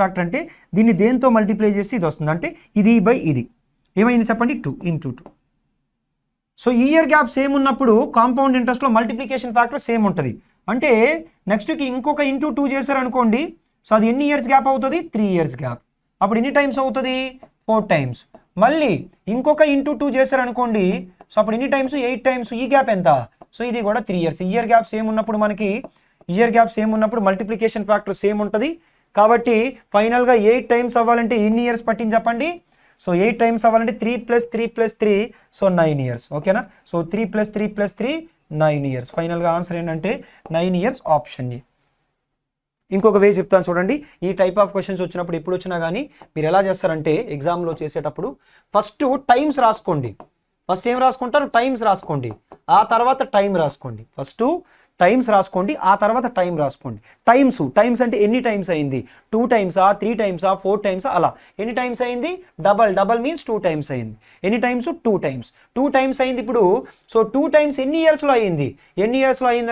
ఫ్యాక్టర్ అంటే దీన్ని దేంతో మల్టిప్లై చేసి ఇది వస్తుంది అంటే ఇది బై ఇది ఏమైంది చెప్పండి? 2 into 2. సో ఈ ఇయర్ గ్యాప్ సేమ్ ఉన్నప్పుడు కాంపౌండ్ ఇంట్రెస్ట్లో మల్టిప్లికేషన్ ఫ్యాక్టర్ సేమ్ ఉంటుంది. అంటే నెక్స్ట్కి ఇంకొక ఇంటూ 2 చేశారనుకోండి, సో అది ఎన్ని ఇయర్స్ గ్యాప్ అవుతుంది? 3 years గ్యాప్. అప్పుడు ఎన్ని టైమ్స్ అవుతుంది? 4 times. మళ్ళీ ఇంకొక ఇంటూ 2 చేశారనుకోండి, సో అప్పుడు ఎన్ని టైమ్స్? 8 times. ఈ గ్యాప్ ఎంత? సో ఇది కూడా 3 years. ఇయర్ గ్యాప్ సేమ్ ఉన్నప్పుడు మల్టిప్లికేషన్ ఫ్యాక్టర్ సేమ్ ఉంటుంది. కాబట్టి ఫైనల్గా 8 times అవ్వాలంటే ఎన్ని ఇయర్స్ పట్టింది చెప్పండి? సో 8 times అవ్వాలంటే 3 + 3 సో 9 years. ఓకేనా? So 3 + 3 + 3 9 years. ఫైనల్గా ఆన్సర్ ఏంటంటే 9 years ఆప్షన్ ఏ. ఇంకొక వే చెప్తాను చూడండి. ఈ టైప్ ఆఫ్ క్వశ్చన్స్ వచ్చినప్పుడు ఎప్పుడు వచ్చినా కానీ మీరు ఎలా చేస్తారంటే ఎగ్జామ్లో చేసేటప్పుడు ఫస్ట్ టైమ్స్ రాసుకోండి. ఫస్ట్ ఏం రాసుకుంటారు? టైమ్స్ రాసుకోండి. ఆ తర్వాత టైం రాసుకోండి. ఫస్ట్ టైమ్స్ రాసుకోండి, ఆ తర్వాత టైం రాసుకోండి. టైమ్స్ అంటే ఎన్ని టైమ్స్ అయింది? 2 times, 3 times, 4 times అలా ఎన్ని టైమ్స్ అయింది? డబల్ మీన్స్ 2 times అయింది. ఎన్ని టైమ్స్? 2 times. 2 times అయింది. ఇప్పుడు సో 2 times ఎన్ని ఇయర్స్లో అయింది?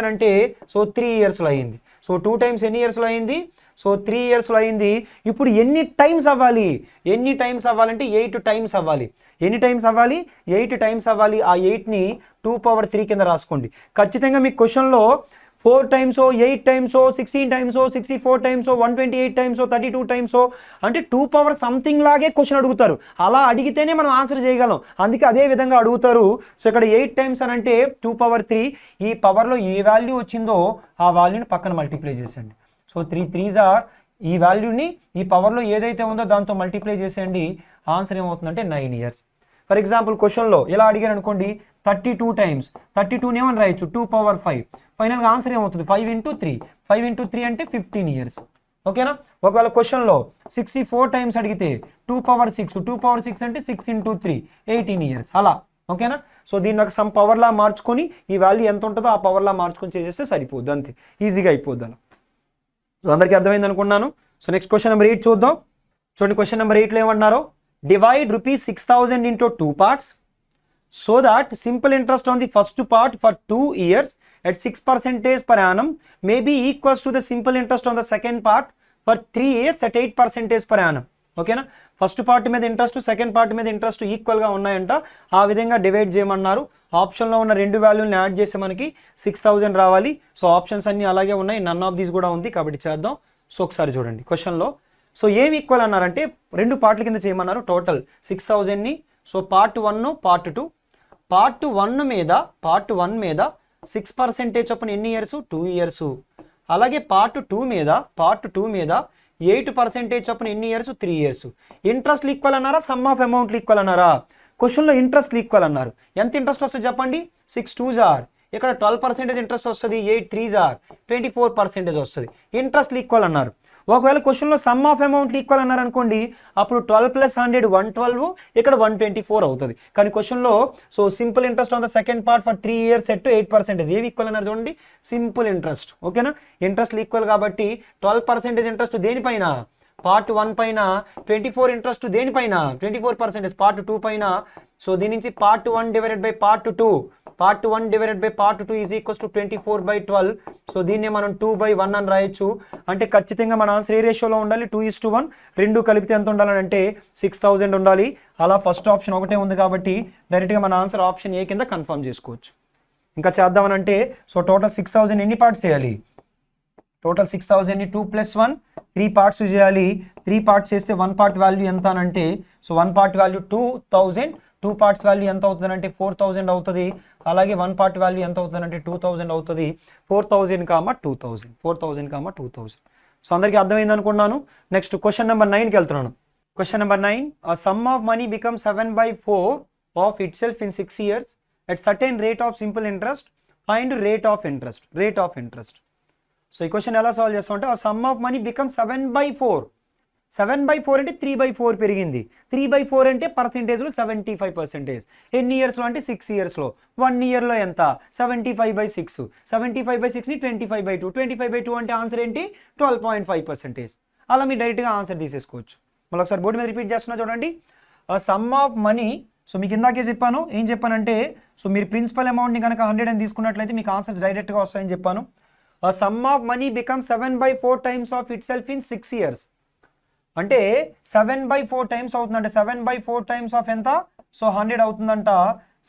అని అంటే సో 3 yearsలో అయింది. సో 2 times ఎన్ని ఇయర్స్లో అయింది? సో 3 yearsలో అయింది. ఇప్పుడు ఎన్ని టైమ్స్ అవ్వాలి? అంటే 8 times అవ్వాలి. ఎన్ని టైమ్స్ అవ్వాలి? 8 times అవ్వాలి. ఆ 8ని 2^3 కింద రాసుకోండి. ఖచ్చితంగా మీ క్వశ్చన్లో 4 times, 8 times, 16 times, 64 times, 128 times, 32 times అంటే 2 something లాగే క్వశ్చన్ అడుగుతారు. అలా అడిగితేనే మనం ఆన్సర్ చేయగలం. అందుకే అదే విధంగా అడుగుతారు. సో ఇక్కడ 8 times అని అంటే 2^3. ఈ పవర్లో ఏ వాల్యూ వచ్చిందో ఆ వాల్యూని పక్కన మల్టిప్లై చేసేయండి. సో 3 3s ఈ వాల్యూని ఈ పవర్లో ఏదైతే ఉందో దాంతో మల్టిప్లై చేసేయండి. ఆన్సర్ ఏమవుతుందంటే 9 years. ఫర్ ఎగ్జాంపుల్ క్వశ్చన్లో ఎలా అడిగారు అనుకోండి, 32 times. 32ని ఏమని రాయొచ్చు? 2^5. ఫైనల్గా ఆన్సర్ ఏమవుతుంది? 5 into 3. 5 into 3 అంటే 15 years. ఓకేనా? ఒకవేళ క్వశ్చన్లో 64 times అడిగితే 2^6. 2^6 అంటే 6 into 3 18 years అలా. ఓకేనా? సో దీన్ని ఒక సమ్ పవర్లా మార్చుకొని ఈ వాల్యూ ఎంత ఉంటుందో ఆ పవర్లా మార్చుకొని చేసేస్తే సరిపోద్ది. అంతే, ఈజీగా అయిపోద్ది అలా. సో అందరికీ అర్థమైంది అనుకున్నాను. సో నెక్స్ట్ క్వశ్చన్ నెంబర్ 8 చూద్దాం. చూడండి క్వశ్చన్ నెంబర్ 8లో ఏమన్నారో, divide ₹6,000 into 2 parts so that simple interest on the first part for 2 years at 6% per annum may be equals to the simple interest on the second part for 3 years at 8% per annum. ఓకేనా? ఫస్ట్ పార్ట్ మీద ఇంట్రెస్ట్, సెకండ్ పార్ట్ మీద ఇంట్రెస్ట్ ఈక్వల్గా ఉన్నాయంట. ఆ విధంగా డివైడ్ చేయమన్నారు. ఆప్షన్లో ఉన్న రెండు వాల్యూని యాడ్ చేసి మనకి 6,000 రావాలి. సో ఆప్షన్స్ అన్నీ అలాగే ఉన్నాయి, నన్ ఆఫ్ దీస్ కూడా ఉంది కాబట్టి చేద్దాం. సో ఒకసారి చూడండి క్వశ్చన్లో. సో ఏమి ఈక్వల్ అన్నారంటే రెండు పార్ట్ల కింద చేయమన్నారు. టోటల్ 6000ని. So part 1 part 2. పార్ట్ 1 మీద 6% చొప్పున ఎన్ని ఇయర్స్? 2 ఇయర్స్. అలాగే పార్ట్ 2 మీద 8% చొప్పున ఎన్ని ఇయర్స్? 3 ఇయర్స్. ఇంట్రెస్ట్లు ఈక్వల్ అన్నారా, సమ్ ఆఫ్ అమౌంట్లు ఈక్వల్ అన్నారా? క్వశ్చన్లో ఇంట్రెస్ట్లు ఈక్వల్ అన్నారు. ఎంత ఇంట్రెస్ట్ వస్తుంది చెప్పండి? 6 2s ఆర్, ఇక్కడ 12% ఇంట్రెస్ట్ వస్తుంది, 8 3s ఆర్ 24% వస్తుంది. ఇంట్రెస్ట్లు ఈక్వల్ అన్నారు. ఒకవేళ క్వశ్చన్లో సమ్ ఆఫ్ అమౌంట్లు ఈక్వల్ అన్నారు అనుకోండి, అప్పుడు 12 + 100 112, ఇక్కడ 124 అవుతుంది. కానీ క్వశ్చన్లో so simple interest on the second part for 3 years set 8%. ఏవి ఈక్వల్ అన్నారు చూడండి? Simple interest. ఓకేనా? ఇంట్రెస్ట్ ఈక్వల్ కాబట్టి 12% ఇంట్రెస్ట్ దేనిపైన? పార్ట్ 1 పైన. 24 ఇంట్రెస్ట్ దేనిపైన? 24% పార్ట్ 2 పైన. సో దీని నుంచి part 1 divided by part 2, part 1 divided by part 2 is equals to 24/12. So దీన్ని మనం 2/1 అని రాయొచ్చు. అంటే ఖచ్చితంగా మన ఆన్సర్ ఏ రేషియోలో ఉండాలి? 2:1. రెండు కలిపితే ఎంత ఉండాలని అంటే 6000 ఉండాలి. అలా ఫస్ట్ ఆప్షన్ ఒకటే ఉంది కాబట్టి డైరెక్ట్గా మన ఆన్సర్ ఆప్షన్ ఏ కింద కన్ఫర్మ్ చేసుకోవచ్చు. ఇంకా చేద్దామనంటే సో టోటల్ 6000 ఎన్ని పార్ట్స్ చేయాలి? టోటల్ 6000ని 2 + 1 3 పార్ట్స్ చేయాలి. 3 పార్ట్స్ చేస్తే 1 పార్ట్ వాల్యూ ఎంత అని అంటే so 1 part value 2000, 2 parts value ఎంత అవుతుందంటే 4000 అవుతుంది. అలాగే 1 పార్ట్ వాల్యూ ఎంత అవుతుందంటే 2000 అవుతుంది. 4000, 2000. సో అందరికీ అర్థమైంది అనుకున్నాను. నెక్స్ట్ క్వశ్చన్ నెంబర్ 9కి వెళ్తున్నాను. Question number 9, a sum of money becomes 7/4 of itself in 6 years at certain rate of simple interest. Find rate of interest. So ఈ క్వశ్చన్ ఎలా సాల్వ్ చేస్తామంటే ఆ సమ్ ఆఫ్ మనీ బికమ్ 7/4. 7/4 అంటే 3/4 పెరిగింది. 3/4 అంటే పర్సెంటేజ్లో 75%. ఎన్ని ఇయర్స్లో అంటే 6 ఇయర్స్లో. 1 ఇయర్లో ఎంత? 75/6. 75/6ని 25/2. 25/2 అంటే ఆన్సర్ ఏంటి? 12.5%. అలా మీరు డైరెక్ట్గా ఆన్సర్ తీసేసుకోవచ్చు. మళ్ళీ ఒకసారి బోర్డు మీద రిపీట్ చేస్తున్నా చూడండి. సమ్ ఆఫ్ మనీ, సో మీకు ఇందాకే చెప్పాను. ఏం చెప్పానంటే సో మీరు ప్రిన్సిపల్ అమౌంట్ని కనుక 100 అని తీసుకున్నట్లయితే మీకు ఆన్సర్స్ డైరెక్ట్గా వస్తాయని చెప్పాను. A sum of money becomes 7/4 times of itself in 6 years. అంటే 7/4 టైమ్స్ అవుతుందంటే 7/4 టైమ్స్ ఆఫ్ ఎంత? సో 100 అవుతుందంట.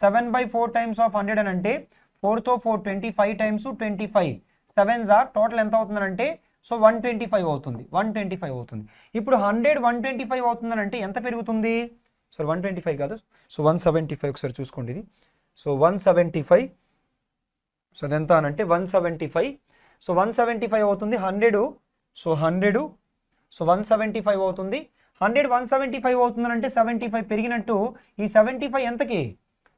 7/4 టైమ్స్ ఆఫ్ 100 అని అంటే 4తో 4 25 టైమ్స్ 25 7s ఆర్ టోటల్ ఎంత అవుతుందంటే సో 125 అవుతుంది. 125 అవుతుంది. ఇప్పుడు 100 125 అవుతుందని అంటే ఎంత పెరుగుతుంది? సో 125 కాదు, సో 175. ఒకసారి చూసుకోండి ఇది. సో 175. సో అదెంత అని అంటే 175. సో 175 అవుతుంది. 100 సో 100 సో 175 అవుతుంది. 100 175 అవుతుందంటే 75 పెరిగినట్టు. ఈ 75 ఎంతకి?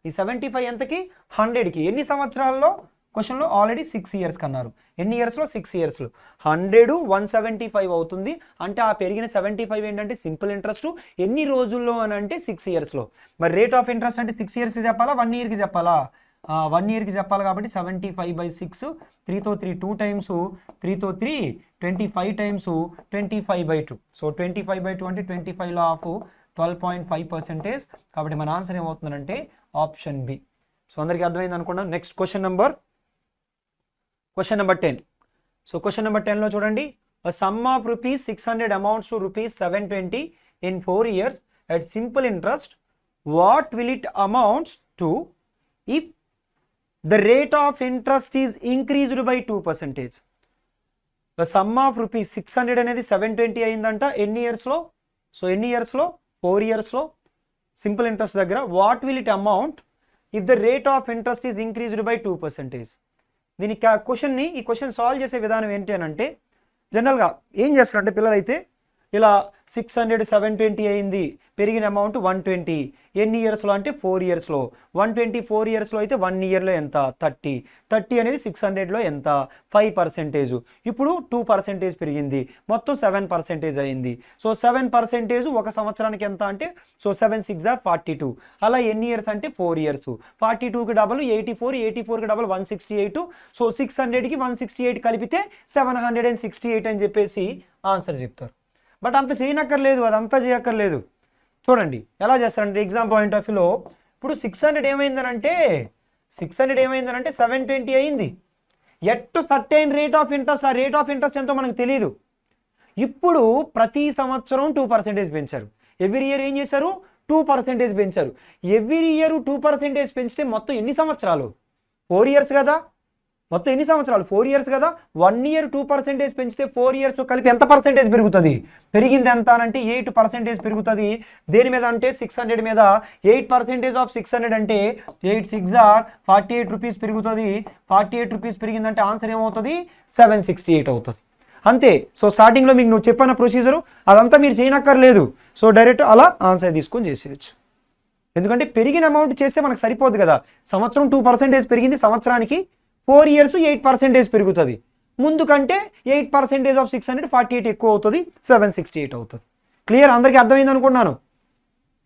ఈ 75 ఎంతకి? 100కి. ఎన్ని సంవత్సరాల్లో? క్వశ్చన్లో ఆల్రెడీ 6 ఇయర్స్ కన్నారు. ఎన్ని ఇయర్స్లో? 6 ఇయర్స్లో. 100 175 అవుతుంది అంటే ఆ పెరిగిన 75 ఏంటంటే సింపుల్ ఇంట్రెస్ట్. ఎన్ని రోజుల్లో అని అంటే 6 ఇయర్స్లో. మరి రేట్ ఆఫ్ ఇంట్రెస్ట్ అంటే 6 ఇయర్స్కి చెప్పాలా, 1 ఇయర్కి చెప్పాలా? 1 ఇయర్కి చెప్పాలి కాబట్టి 75/6. 3తో 3 2 టైమ్స్, 3తో 3 25 టైమ్స్ 25/2. సో 25/2 అంటే 25లో ఆఫ్ 12.5%. కాబట్టి మన ఆన్సర్ ఏమవుతుందంటే ఆప్షన్ బి. సో అందరికీ అర్థమైంది అనుకున్నాను. Next question number 10. So question number 10లో చూడండి. A sum of ₹600 amounts to ₹720 in 4 years at simple interest. What will it amount to if the rate of interest is increased by 2%? The sum of ₹600 అనేది 720 అయిందంట. ఎన్ని ఇయర్స్లో? సో ఎన్ని ఇయర్స్లో? 4 ఇయర్స్లో. సింపుల్ ఇంట్రెస్ట్ దగ్గర what will it amount if the rate of interest is increased by 2%? దీని ఈ క్వశ్చన్ సాల్వ్ చేసే విధానం ఏంటి అని అంటే జనరల్గా ఏం చేస్తారంటే పిల్లలైతే ఇలా 600 720 అయింది, పెరిగిన అమౌంట్ 120. ఎన్ని ఇయర్స్లో అంటే 4 ఇయర్స్లో. 120 4 ఇయర్స్లో అయితే 1 ఇయర్లో ఎంత? 30 అనేది 600లో ఎంత? 5%. ఇప్పుడు 2% పెరిగింది, మొత్తం 7% అయింది. సో 7% ఒక సంవత్సరానికి ఎంత అంటే సో 7 6 42. అలా ఎన్ని ఇయర్స్ అంటే 4 ఇయర్స్. 42కి డబల్ 84, 84కి డబల్ 168. సో 600కి 168 కలిపితే 768 అని చెప్పేసి ఆన్సర్ చెప్తారు. బట్ అంత చేయనక్కర్లేదు, అదంతా చేయక్కర్లేదు. చూడండి ఎలా చేస్తారంటే ఎగ్జామ్ పాయింట్ ఆఫ్ వ్యూలో ఇప్పుడు 600 ఏమైందనంటే 720 అయింది. At certain rate of interest, ఆ రేట్ ఆఫ్ ఇంట్రెస్ట్ ఎంతో మనకు తెలియదు. ఇప్పుడు ప్రతి సంవత్సరం 2% పెంచారు. ఎవ్రీ ఇయర్ ఏం చేశారు? 2% పెంచారు. ఎవ్రీ ఇయర్ 2% పెంచితే మొత్తం ఎన్ని సంవత్సరాలు? 4 ఇయర్స్ కదా. మొత్తం ఎన్ని సంవత్సరాలు 4 ఇయర్స్ కదా, 1 ఇయర్ 2% పెంచితే 4 ఇయర్స్ కలిపి ఎంత పర్సెంటేజ్ పెరుగుతుంది, పెరిగింది ఎంత అంటే 8% పెరుగుతుంది. దేని మీద అంటే 600 మీద 8% ఆఫ్ 600 అంటే 8 6 ఆర్ 48 రూపీస్ పెరుగుతుంది. 48 రూపీస్ పెరిగిందంటే ఆన్సర్ ఏమవుతుంది 768 అవుతుంది. అంతే. సో స్టార్టింగ్లో మీకు నువ్వు చెప్పిన ప్రొసీజరు అదంతా మీరు చేయనక్కర్లేదు. సో డైరెక్ట్ అలా ఆన్సర్ తీసుకొని చేసేయచ్చు. ఎందుకంటే పెరిగిన అమౌంట్ చేస్తే మనకు సరిపోదు కదా, సంవత్సరం 2% పెరిగింది, సంవత్సరానికి 4 ఇయర్స్ 8% పెరుగుతుంది. ముందు కంటే 8% ఆఫ్ 600 48 ఎక్కువ అవుతుంది, 768 అవుతుంది. క్లియర్, అందరికీ అర్థమైంది అనుకుంటున్నాను.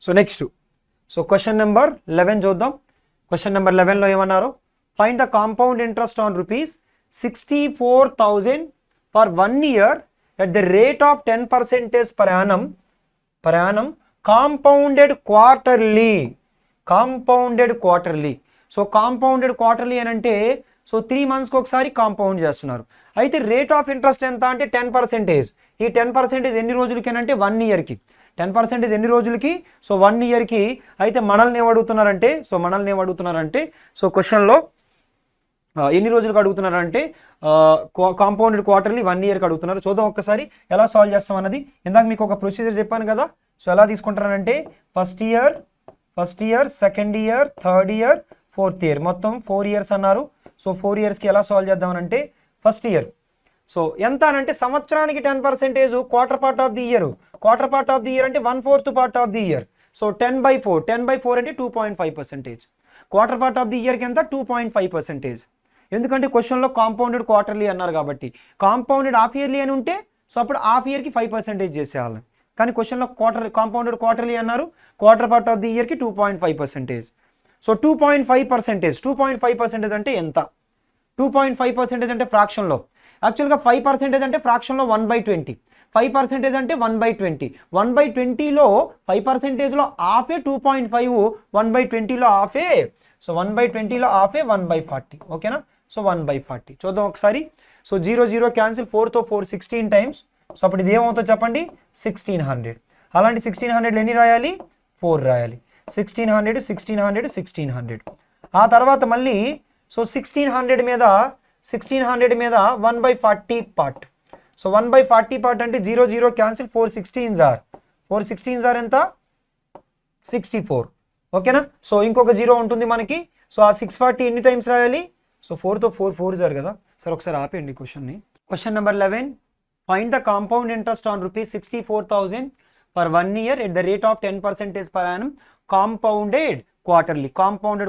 So next, so question number 11 చూద్దాం. క్వశ్చన్ నెంబర్ 11లో ఏమన్నారు, find the compound interest on ₹64,000 for 1 year at the rate of 10% per annum compounded quarterly. So compounded quarterly అని అంటే సో 3 మంత్స్కి ఒకసారి కాంపౌండ్ చేస్తున్నారు. అయితే రేట్ ఆఫ్ ఇంట్రెస్ట్ ఎంత అంటే 10%. ఈ 10% ఎన్ని రోజులకేనంటే 1 ఇయర్కి. 10% ఎన్ని రోజులకి, సో 1 ఇయర్కి. అయితే మనల్ని ఏమడుగుతున్నారంటే సో క్వశ్చన్లో ఎన్ని రోజులకు అడుగుతున్నారంటే కాంపౌండెడ్ క్వార్టర్లీ 1 ఇయర్కి అడుగుతున్నారు. చూద్దాం ఒక్కసారి ఎలా సాల్వ్ చేస్తాం అన్నది. ఇందాక మీకు ఒక ప్రొసీజర్ చెప్పాను కదా, సో ఎలా తీసుకుంటారంటే first year, second year, third year, fourth year, మొత్తం 4 ఇయర్స్ అన్నారు. సో 4 ఇయర్స్కి ఎలా సాల్వ్ చేద్దామనంటే ఫస్ట్ ఇయర్ సో ఎంత అనంటే సంవత్సరానికి 10%, quarter part of the year అంటే 1/4 part of the year. So 10/4 అంటే 2.5%. క్వార్టర్ పార్ట్ ఆఫ్ ది ఇయర్కి ఎంత 2.5%. ఎందుకంటే క్వశ్చన్లో కాంపౌండెడ్ క్వార్టర్లీ అన్నారు కాబట్టి, కాంపౌండెడ్ హాఫ్ ఇయర్లీ అని ఉంటే సో అప్పుడు హాఫ్ ఇయర్కి 5% చేసేయాలి. కానీ క్వశ్చన్లో కాంపౌండెడ్ క్వార్టర్లీ అన్నారు, క్వార్టర్ పార్ట్ ఆఫ్ ది ఇయర్కి 2.5%. సో 2.5% అంటే ఎంత, 2.5% అంటే ఫ్రాక్షన్లో, యాక్చువల్గా 5% అంటే ఫ్రాక్షన్లో 1/20, 5% అంటే 1/20, 1/20లో 5%లో హాఫే 2.5, 1/20లో హాఫే, సో 1/20లో హాఫే 1/40. ఓకేనా, సో 1/40 చూద్దాం ఒకసారి. సో 0 0 క్యాన్సిల్, 4తో 4 16 టైమ్స్. సో అప్పుడు ఇది ఏమవుతుందో చెప్పండి 1600. అలాంటి 1600 ఎన్ని రాయాలి, 4 రాయాలి. 1600. ఆ తర్వాత మళ్ళీ సో 1600 మీద 1/40 పార్ట్. సో 1/40 పార్ట్ అంటే 0 0 క్యాన్సిల్, 4 16s ఆర్ ఎంత 64. ఓకేనా, సో ఇంకొక 0 ఉంటుంది మనకి. సో ఆ 640 ఎన్ని టైమ్స్ రాయాలి, సో 4తో 4 4s ఆర్ కదా. సరే ఒకసారి ఆపేయండి క్వశ్చన్ని. Question number 11, find the compound interest on ₹64,000 for 1 year at the rate of 10% per annum compounded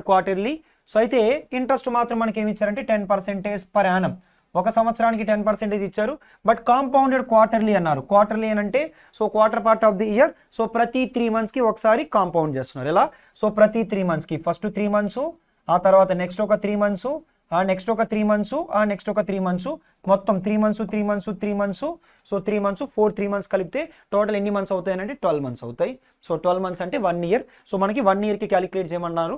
quarterly. So అయితే ఇంట్రెస్ట్ మాత్రం మనకి ఏమి ఇచ్చారంటే 10% per annum, ఒక సంవత్సరానికి 10% ఇచ్చారు. బట్ కాంపౌండెడ్ క్వార్టర్లీ అన్నారు. క్వార్టర్లీ అని అంటే so quarter part of the year, so ప్రతి 3 మంత్స్కి ఒకసారి కాంపౌండ్ చేస్తున్నారు. ఎలా, సో ప్రతి 3 మంత్స్కి, ఫస్ట్ 3 మంత్స్, ఆ తర్వాత నెక్స్ట్ ఒక 3 మంత్స్, ఆ నెక్స్ట్ ఒక 3 మంత్స్, ఆ నెక్స్ట్ ఒక 3 మంత్స్, మొత్తం 3 మంత్స్, సో 3 మంత్స్ 4 3 మంత్స్ కలిపితే టోటల్ ఎన్ని మంత్స్ అవుతాయనంటే 12 మంత్స్ అవుతాయి. సో 12 మంత్స్ అంటే 1 ఇయర్. సో మనకి 1 ఇయర్కి క్యాలిక్యులేట్ చేయమన్నారు.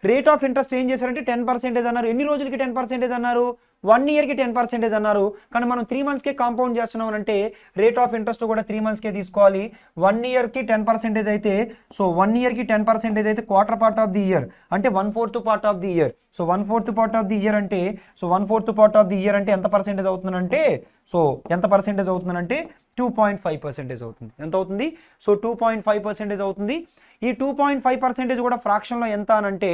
రేట్ ఆఫ్ ఇంట్రెస్ట్ ఏం చేశారంటే 10% అన్నారు. ఎన్ని రోజులకి 10% అన్నారు, 1 ఇయర్కి 10% అన్నారు. కానీ మనం 3 మంత్స్కే కాంపౌండ్ చేస్తున్నాం అంటే రేట్ ఆఫ్ ఇంట్రెస్ట్ కూడా 3 మంత్స్కే తీసుకోవాలి. 1 ఇయర్కి 10% అయితే, సో 1 ఇయర్కి 10% అయితే quarter part of the year అంటే 1/4 part of the year. So 1/4 part of the year అంటే, so 1/4 part of the year అంటే ఎంత పర్సెంటేజ్ అవుతుందంటే, సో ఎంత పర్సెంటేజ్ అవుతుందంటే 2.5% అవుతుంది. ఎంత అవుతుంది, సో 2.5% అవుతుంది. ఈ 2.5% కూడా ఫ్రాక్షన్లో ఎంత అనంటే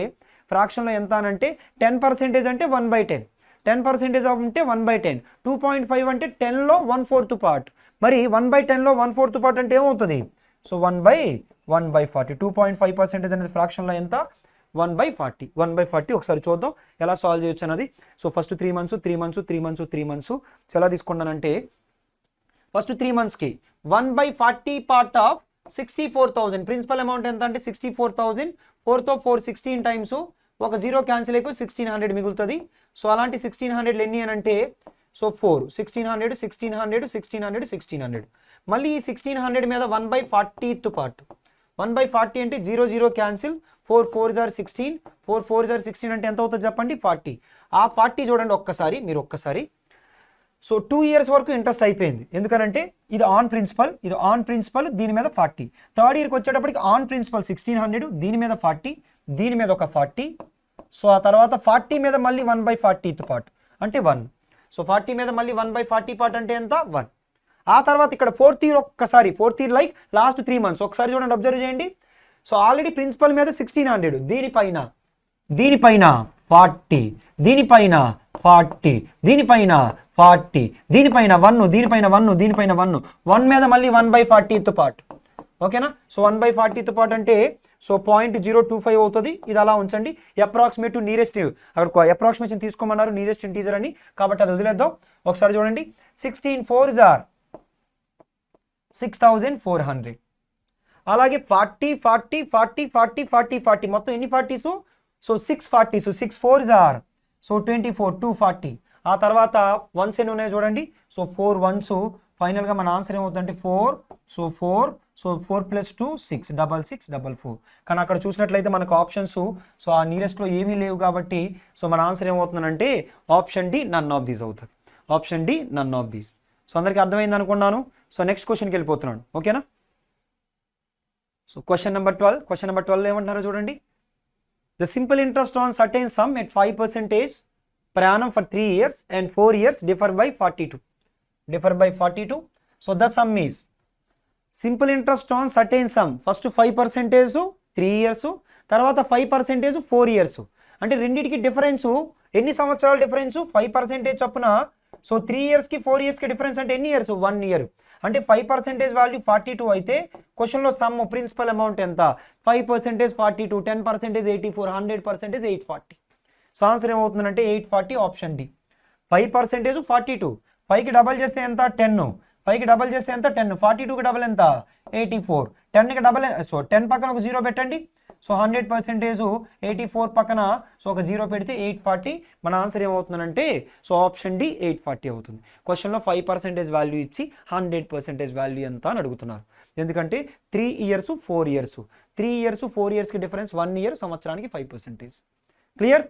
10% అంటే 1/10, 10% అంటే 1/10, 2.5 అంటే 10లో 1/4 పార్ట్. మరి 1/10లో 1/4 పార్ట్ అంటే ఏమవుతుంది, సో 1/40. 2.5% అనేది ఫ్రాక్షన్లో ఎంత, 1/40. ఒకసారి చూద్దాం ఎలా సాల్వ్ చేయొచ్చు అన్నది. సో ఫస్ట్ 3 మంత్స్ సో ఎలా తీసుకుంటానంటే ఫస్ట్ 3 మంత్స్కి 1/40 పార్ట్ ఆఫ్ 64,000. ప్రిన్సిపల్ అమౌంట్ ఎంత అంటే 64,000, 4తో 4 16 టైమ్స్, ఒక 0 క్యాన్సిల్ అయిపోయి 1600 మిగులుతుంది. సో అలాంటి 1600 ఎన్ని అని అంటే సో 4 1600. మళ్ళీ ఈ 1600 మీద 1/40th పార్ట్, 1/40 అంటే 0 0 cancel, 4 4s are 16, 4 4s are 16 అంటే ఎంత అవుతుంది చెప్పండి 40. ఆ 40 చూడండి ఒక్కసారి. సో 2 ఇయర్స్ వరకు ఇంట్రెస్ట్ అయిపోయింది. ఎందుకంటే ఇది ఆన్ ప్రిన్సిపల్, దీని మీద 40. థర్డ్ ఇయర్కి వచ్చేటప్పటికి ఆన్ ప్రిన్సిపల్ 1600, దీని మీద 40, దీని మీద ఒక 40. సో ఆ తర్వాత 40 మీద మళ్ళీ 1/40th పార్ట్ అంటే 1. సో 40 మీద మళ్ళీ 1/40 పార్ట్ అంటే ఎంత 1. ఆ తర్వాత ఇక్కడ ఫోర్త్ ఇయర్ ఒక్కసారి fourth year like last 3 months ఒకసారి చూడండి, అబ్జర్వ్ చేయండి. సో ఆల్రెడీ ప్రిన్సిపల్ మీద 1600, దీనిపైన 40, దీనిపైన 40, దీనిపైన 40, దీనిపైన 1, దీనిపైన 1, దీనిపైన 1 మీద మళ్ళీ 1/40th పార్ట్. ఓకేనా? సో 1/40th పార్ట్ అంటే సో 0.025 అవుతుంది. ఇది అలా ఉంచండి. అప్రాక్సిమేట్ నియరెస్ట్, అక్కడ అప్రాక్సిమేషన్ తీసుకోమన్నారు నియరెస్ట్ ఇంటీజర్ అని, కాబట్టి అది వదిలేద్దాం. ఒకసారి చూడండి, 16 4s are 6400. అలాగే 40 40 40 40 40 40 మొత్తం ఎన్ని 40s? So 6 40s, 6 4s are so 24 240. ఆ తర్వాత 1s ఎన్ని ఉన్నాయి చూడండి. So 4 1s. ఫైనల్గా మన ఆన్సర్ ఏమవుతుందంటే 4. So 4 so 4 + 2 6 66 44. కానీ అక్కడ చూసినట్లయితే మనకు ఆప్షన్స్ సో ఆ నియరెస్ట్లో ఏమీ లేవు కాబట్టి సో మన ఆన్సర్ ఏమవుతుందంటే option D none of these అవుతుంది. Option D none of these. So అందరికీ అర్థమైంది అనుకున్నాను. సో నెక్స్ట్ క్వశ్చన్కి వెళ్ళిపోతున్నాను. ఓకేనా? So question number 12. Question number 12 ఏమంటున్నారో చూడండి. The simple interest on certain sum at 5% per annum for 3 years and 4 years differ by 42. So the sum is simple interest on certain some. First 5% 3 years, తర్వాత 5% 4 years. అంటే రెండింటికి డిఫరెన్స్ ఎన్ని సంవత్సరాల డిఫరెన్స్? 5% చొప్పున. సో 3 yearsకి 4 yearsకి డిఫరెన్స్ అంటే ఎన్ని ఇయర్స్? 1 year. అంటే 5% వాల్యూ 42 అయితే క్వశ్చన్లో సమ్ ప్రిన్సిపల్ అమౌంట్ ఎంత? 5% 42, 10% 84, 100% 840. సో ఆన్సర్ ఏమవుతుందంటే 840, ఆప్షన్ డి. 5% 42, 5కి డబల్ చేస్తే ఎంత? 10, 5కి డబల్ చేస్తే ఎంత? 10, 42కి డబల్ ఎంత? 84, 10కి డబల్ సో 10 పక్కన ఒక 0 పెట్టండి. సో 100% 84 పక్కన సో ఒక 0 పెడితే 840. మన ఆన్సర్ ఏమవుతుందంటే సో ఆప్షన్ డి 840 అవుతుంది. క్వశ్చన్లో 5% వాల్యూ ఇచ్చి 100% వాల్యూ ఎంత అని అడుగుతున్నారు. ఎందుకంటే 3 years 4 years, 3 years 4 yearsకి difference 1 year, సంవత్సరానికి 5%. Clear?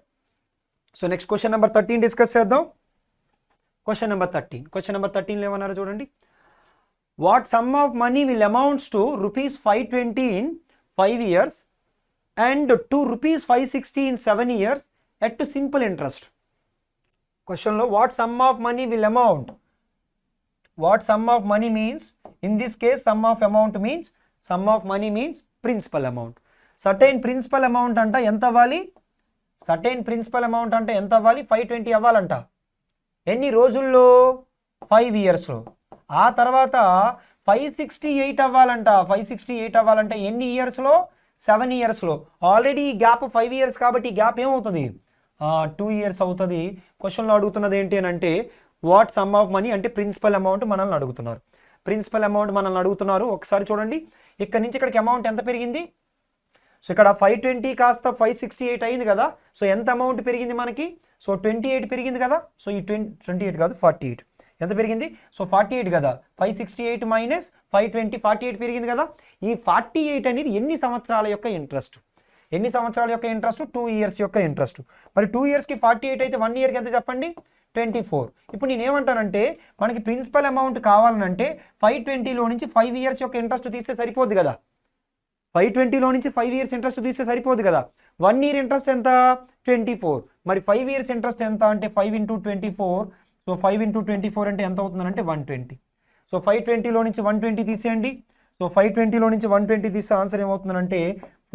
So next question number 13 discuss చేద్దాం. క్వశ్చన్ నెంబర్ 13 ఏమన్నారో చూడండి. What sum of money will amounts to ₹520 in 5 years and to ₹560 in 7 years at simple interest. క్వశ్చన్లో what sum of money will amount, what sum of money means, in this case sum of amount means, sum of money means principal amount. Certain principal amount అంట ఎంత అవ్వాలి? సర్టైన్ ప్రిన్సిపల్ అమౌంట్ అంటే ఎంత అవ్వాలి? 520 అవ్వాలంట. ఎన్ని రోజుల్లో? 5 yearsలో. ఆ తర్వాత 568 అవ్వాలంట. 568 అవ్వాలంటే ఎన్ని ఇయర్స్లో? 7 yearsలో. ఆల్రెడీ ఈ గ్యాప్ 5 years కాబట్టి ఈ గ్యాప్ ఏమవుతుంది? 2 years అవుతుంది. క్వశ్చన్లో అడుగుతున్నది ఏంటి అని అంటే వాట్ సమ్ ఆఫ్ మనీ అంటే ప్రిన్సిపల్ అమౌంట్ మనల్ని అడుగుతున్నారు. ప్రిన్సిపల్ అమౌంట్ మనల్ని అడుగుతున్నారు. ఒకసారి చూడండి, ఇక్కడ నుంచి ఇక్కడికి అమౌంట్ ఎంత పెరిగింది? సో ఇక్కడ 520 కాస్త 568 అయింది కదా. సో ఎంత అమౌంట్ పెరిగింది మనకి? సో 28 పెరిగింది కదా. సో ఈ 28 కాదు 48. ఎంత పెరిగింది? సో 48 కదా. 568 మైనస్ 520, 48 పెరిగింది కదా. ఈ 48 అనేది ఎన్ని సంవత్సరాల యొక్క ఇంట్రెస్ట్? ఎన్ని సంవత్సరాల యొక్క ఇంట్రెస్ట్? 2 years యొక్క ఇంట్రెస్ట్. మరి 2 yearsకి 48 అయితే 1 yearకి ఎంత చెప్పండి? 24. ఇప్పుడు నేను ఏమంటానంటే మనకి ప్రిన్సిపల్ అమౌంట్ కావాలనంటే 520లో నుంచి 5 years యొక్క ఇంట్రెస్ట్ తీస్తే సరిపోద్ది కదా. 520లో నుంచి 5 years ఇంట్రెస్ట్ తీస్తే సరిపోదు కదా. 1 year ఇంట్రెస్ట్ ఎంత? 24. మరి 5 years ఇంట్రెస్ట్ ఎంత అంటే 5 × 24. సో 5 × 24 అంటే ఎంత అవుతుందంటే 120. సో 520లో నుంచి 120 తీసేయండి. సో 520లో నుంచి 120 తీస్తే ఆన్సర్ ఏమవుతుందంటే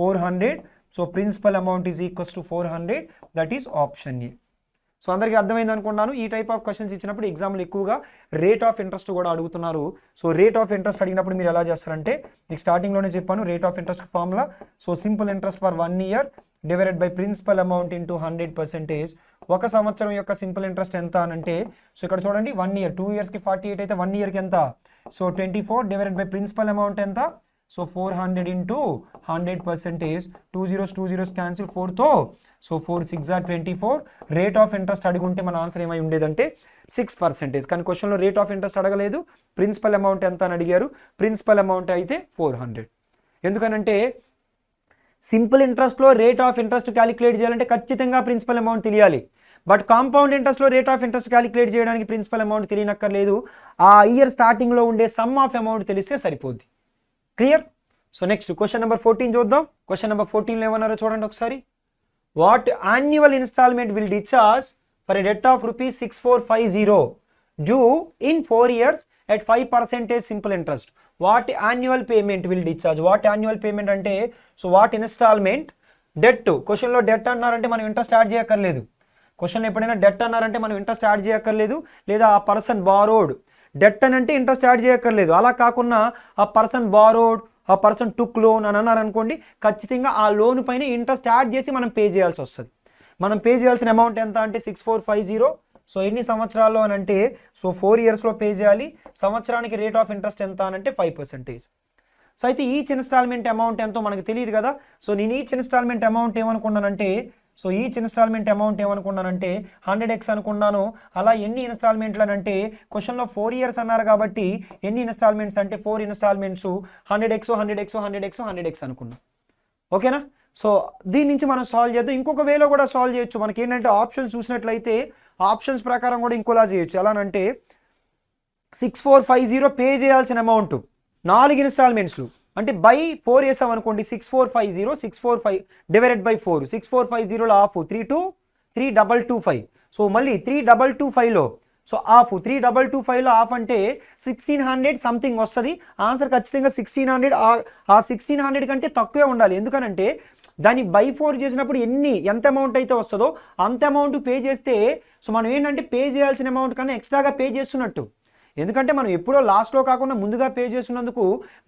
400. So principal amount is equals to 400. That is option A. So అందరికీ అర్థమైంది అనుకున్నాను. ఈ టైప్ ఆఫ్ క్వశ్చన్స్ ఇచ్చినప్పుడు ఎగ్జామ్లో ఎక్కువగా రేట్ ఆఫ్ ఇంట్రెస్ట్ కూడా అడుగుతున్నారు. సో రేట్ ఆఫ్ ఇంట్రెస్ట్ అడిగినప్పుడు మీరు ఎలా చేస్తారంటే మీకు స్టార్టింగ్లోనే చెప్పాను rate of interest formula. So simple interest for 1 year divided by principal amount into 100%. ఒక సంవత్సరం యొక్క సింపుల్ ఇంట్రెస్ట్ ఎంత అని అంటే సో ఇక్కడ చూడండి 1 year, 2 yearsకి 48 అయితే 1 yearకి ఎంత? So 24 divided by principal amount ఎంత? So 400 into 100%. 2 zeros క్యాన్సిల్ 4తో. So 4 6 are 24. Rate of interest అడుగుంటే మన ఆన్సర్ ఏమై ఉండేదంటే 6%. కానీ క్వశ్చన్లో రేట్ ఆఫ్ ఇంట్రెస్ట్ అడగలేదు. ప్రిన్సిపల్ అమౌంట్ ఎంత అని అడిగారు. ప్రిన్సిపల్ అమౌంట్ అయితే 400. ఎందుకనంటే సింపుల్ ఇంట్రెస్ట్లో రేట్ ఆఫ్ ఇంట్రెస్ట్ క్యాలిక్యులేట్ చేయాలంటే ఖచ్చితంగా ప్రిన్సిపల్ అమౌంట్ తెలియాలి. బట్ కాంపౌండ్ ఇంట్రెస్ట్లో రేట్ ఆఫ్ ఇంట్రెస్ట్ క్యాలిక్యులేట్ చేయడానికి ప్రిన్సిపల్ అమౌంట్ తెలియనక్కర్లేదు. ఆ ఇయర్ స్టార్టింగ్లో ఉండే సమ్ ఆఫ్ అమౌంట్ తెలిస్తే సరిపోద్ది. Clear? So next question number 14 చూద్దాం. క్వశ్చన్ నెంబర్ 14 ఏమన్నారో చూడండి ఒకసారి. What annual instalment will discharge for a debt of rupees 6450 due in 4 years at 5% simple interest, what annual payment will discharge? What annual payment అంటే సో వాట్ ఇన్స్టాల్మెంట్ డెట్. క్వశ్చన్లో డెట్ అన్నారంటే మనం ఇంట్రెస్ట్ యాడ్ చేయక్కర్లేదు. క్వశ్చన్ ఎప్పుడైనా డెట్ అన్నారంటే మనం ఇంట్రెస్ట్ యాడ్ చేయక్కర్లేదు, లేదా ఆ పర్సన్ బారోడ్ డెట్ అని అంటే ఇంట్రెస్ట్ యాడ్ చేయక్కర్లేదు. అలా కాకుండా ఆ పర్సన్ బారోడ్, ఆ పర్సన్ టుక్ లోన్ అని అన్నారు అనుకోండి, ఖచ్చితంగా ఆ లోన్ పైన ఇంట్రెస్ట్ యాడ్ చేసి మనం పే చేయాల్సి వస్తుంది. మనం పే చేయాల్సిన అమౌంట్ ఎంత అంటే 6450. సో ఎన్ని సంవత్సరాల్లో అని అంటే సో 4 yearsలో పే చేయాలి. సంవత్సరానికి రేట్ ఆఫ్ ఇంట్రెస్ట్ ఎంత అని అంటే 5%. సో అయితే ఈచ్ ఇన్స్టాల్మెంట్ అమౌంట్ ఎంతో మనకు తెలియదు కదా. సో నేను ఈచ్ ఇన్స్టాల్మెంట్ అమౌంట్ ఏమనుకున్నానంటే సో ఈచ్ ఇన్స్టాల్మెంట్ అమౌంట్ ఏమనుకున్నానంటే 100x అనుకున్నాను. అలా ఎన్ని ఇన్స్టాల్మెంట్లు అని అంటే క్వశ్చన్లో 4 years అన్నారు కాబట్టి ఎన్ని ఇన్స్టాల్మెంట్స్ అంటే 4 installments 100x 100x 100x 100x అనుకున్నాం. ఓకేనా. సో దీని నుంచి మనం సాల్వ్ చేద్దాం. ఇంకొక వేలో కూడా సాల్వ్ చేయొచ్చు. మనకి ఏంటంటే ఆప్షన్స్ చూసినట్లయితే ఆప్షన్స్ ప్రకారం కూడా ఇంకోలా చేయొచ్చు. ఎలానంటే 6450 పే చేయాల్సిన అమౌంట్ 4 ఇన్స్టాల్మెంట్స్లు అంటే బై 4 వేసాం అనుకోండి. 6450 645 డివైడెడ్ బై 4, 6450లో ఆఫ్ 3225. సో మళ్ళీ 3225లో సో ఆఫ్ 3225లో ఆఫ్ అంటే 1600 సంథింగ్ వస్తుంది. ఆన్సర్ ఖచ్చితంగా 1600. ఆ 1600 కంటే తక్కువే ఉండాలి. ఎందుకనంటే దాన్ని బై 4 చేసినప్పుడు ఎంత అమౌంట్ అయితే వస్తుందో అంత అమౌంట్ పే చేస్తే సో మనం ఏంటంటే పే చేయాల్సిన అమౌంట్ కన్నా ఎక్స్ట్రాగా పే చేస్తున్నట్టు. ఎందుకంటే మనం ఎప్పుడో లాస్ట్లో కాకుండా ముందుగా పే చేస్తున్నందుకు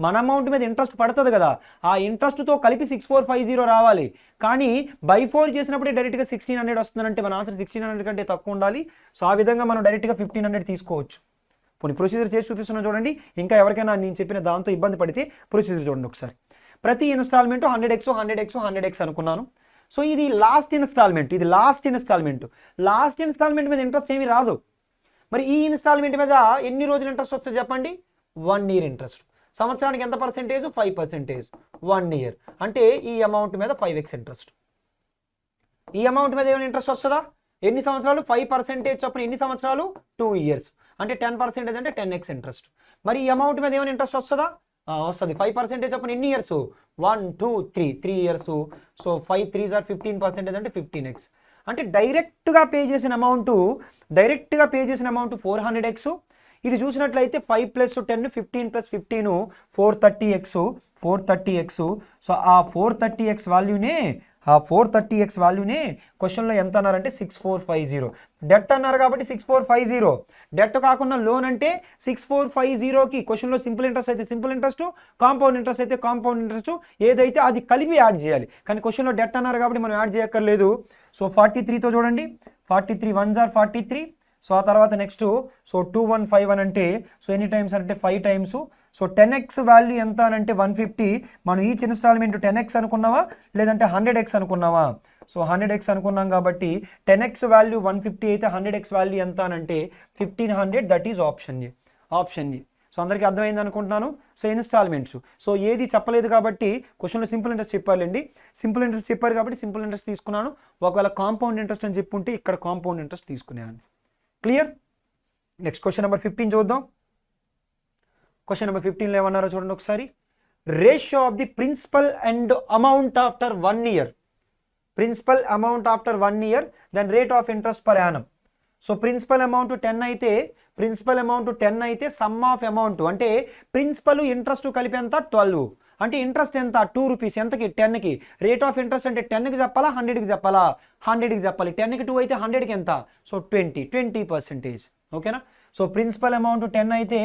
మన అమౌంట్ మీద ఇంట్రెస్ట్ పడుతుంది కదా. ఆ ఇంట్రెస్ట్తో కలిపి 6450 రావాలి. కానీ బై 4 చేసినప్పుడే డైరెక్ట్గా 1600 వస్తుందంటే మన ఆన్సర్ 1600 కంటే తక్కువ ఉండాలి. సో ఆ విధంగా మనం డైరెక్ట్గా 1500 తీసుకోవచ్చు. పోనీ ప్రొసీజర్ చేసి చూపిస్తున్నా చూడండి. ఇంకా ఎవరికైనా నేను చెప్పిన దాంతో ఇబ్బంది పడితే ప్రొసీజర్ చూడండి ఒకసారి. ప్రతి ఇన్స్టాల్మెంట్ 100x 100x 100x అనుకున్నాను. సో ఇది లాస్ట్ ఇన్స్టాల్మెంట్. లాస్ట్ ఇన్స్టాల్మెంట్ మీద ఇంట్రెస్ట్ ఏమీ రాదు. మరి ఈ ఇన్స్టాల్మెంట్ మీద ఎన్ని రోజులు ఇంట్రెస్ట్ వస్తుంది చెప్పండి? 1 year ఇంట్రెస్ట్. సంవత్సరానికి ఎంత పర్సెంటేజ్? 5%. 1 year అంటే ఈ అమౌంట్ మీద 5x ఇంట్రెస్ట్. ఈ అమౌంట్ మీద ఏమైనా ఇంట్రెస్ట్ వస్తుందా? ఎన్ని సంవత్సరాలు? 5% చొప్పున ఎన్ని సంవత్సరాలు? 2 years అంటే 10% అంటే 10x ఇంట్రెస్ట్. మరి ఈ అమౌంట్ మీద ఏమైనా ఇంట్రెస్ట్ వస్తుందా? వస్తుంది. 5% చొప్పున ఎన్ని years? 1 2 3 years. So 5 3s are 15% అంటే 15x. అంటే డైరెక్ట్గా పే చేసిన అమౌంట్ 400x. ఇది చూసినట్లయితే 5 + 10 15 + 15 430x. సో ఆ 430x వాల్యూనే క్వశ్చన్లో ఎంత అన్నారంటే 6450. డెట్ అన్నారు కాబట్టి 6450. డెట్ కాకుండా లోన్ అంటే 6450కి క్వశ్చన్లో సింపుల్ ఇంట్రెస్ట్ అయితే సింపుల్ ఇంట్రెస్ట్, కాంపౌండ్ ఇంట్రెస్ట్ అయితే కాంపౌండ్ ఇంట్రెస్ట్ ఏదైతే అది కలిపి యాడ్ చేయాలి. కానీ క్వశ్చన్లో డెట్ అన్నారు కాబట్టి మనం యాడ్ చేయక్కర్లేదు. సో 43తో చూడండి. 43 1s are 43. సో ఆ తర్వాత నెక్స్ట్ సో 2151 అంటే సో ఎన్ని టైమ్స్ అంటే 5 times. సో 10x వాల్యూ ఎంత అని అంటే 150. మనం ఈచ్ ఇన్స్టాల్మెంట్ 10x అనుకున్నావా లేదంటే 100x అనుకున్నావా? సో 100x అనుకున్నాం కాబట్టి 10x వాల్యూ 150 అయితే 100x వాల్యూ ఎంత అని అంటే 1500. That is option A. So అందరికీ అర్థమైంది అనుకుంటున్నాను. సో ఇన్స్టాల్మెంట్స్ సో ఏది చెప్పలేదు కాబట్టి క్వశ్చన్లో సింపుల్ ఇంట్రెస్ట్ చెప్పాలండి. సింపుల్ ఇంట్రెస్ట్ చెప్పారు కాబట్టి సింపుల్ ఇంట్రెస్ట్ తీసుకున్నాను. ఒకవేళ కాంపౌండ్ ఇంట్రెస్ట్ అని చెప్పుంటే ఇక్కడ కాంపౌండ్ ఇంట్రెస్ట్ తీసుకునేవాడిని. క్లియర్. నెక్స్ట్ క్వశ్చన్ నెంబర్ 15 చూద్దాం. క్వశ్చన్ నెంబర్ 15లో ఏమన్నారో చూడండి ఒకసారి. Ratio of the principal and amount after 1 year. Principal amount after 1 year, then rate of interest per annum. So principal amount 10 అయితే సమ్ ఆఫ్ అమౌంట్ అంటే ప్రిన్సిపల్ ఇంట్రెస్ట్ కలిపి ఎంత? 12. అంటే ఇంట్రెస్ట్ ఎంత? 2 rupees. ఎంతకి? 10కి. రేట్ ఆఫ్ ఇంట్రెస్ట్ అంటే 10కి చెప్పాలా 100కి చెప్పాలా? 100కి చెప్పాలి. 10కి 2 అయితే 100కి ఎంత? సో 20%. ఓకేనా. సో ప్రిన్సిపల్ అమౌంట్ 10 అయితే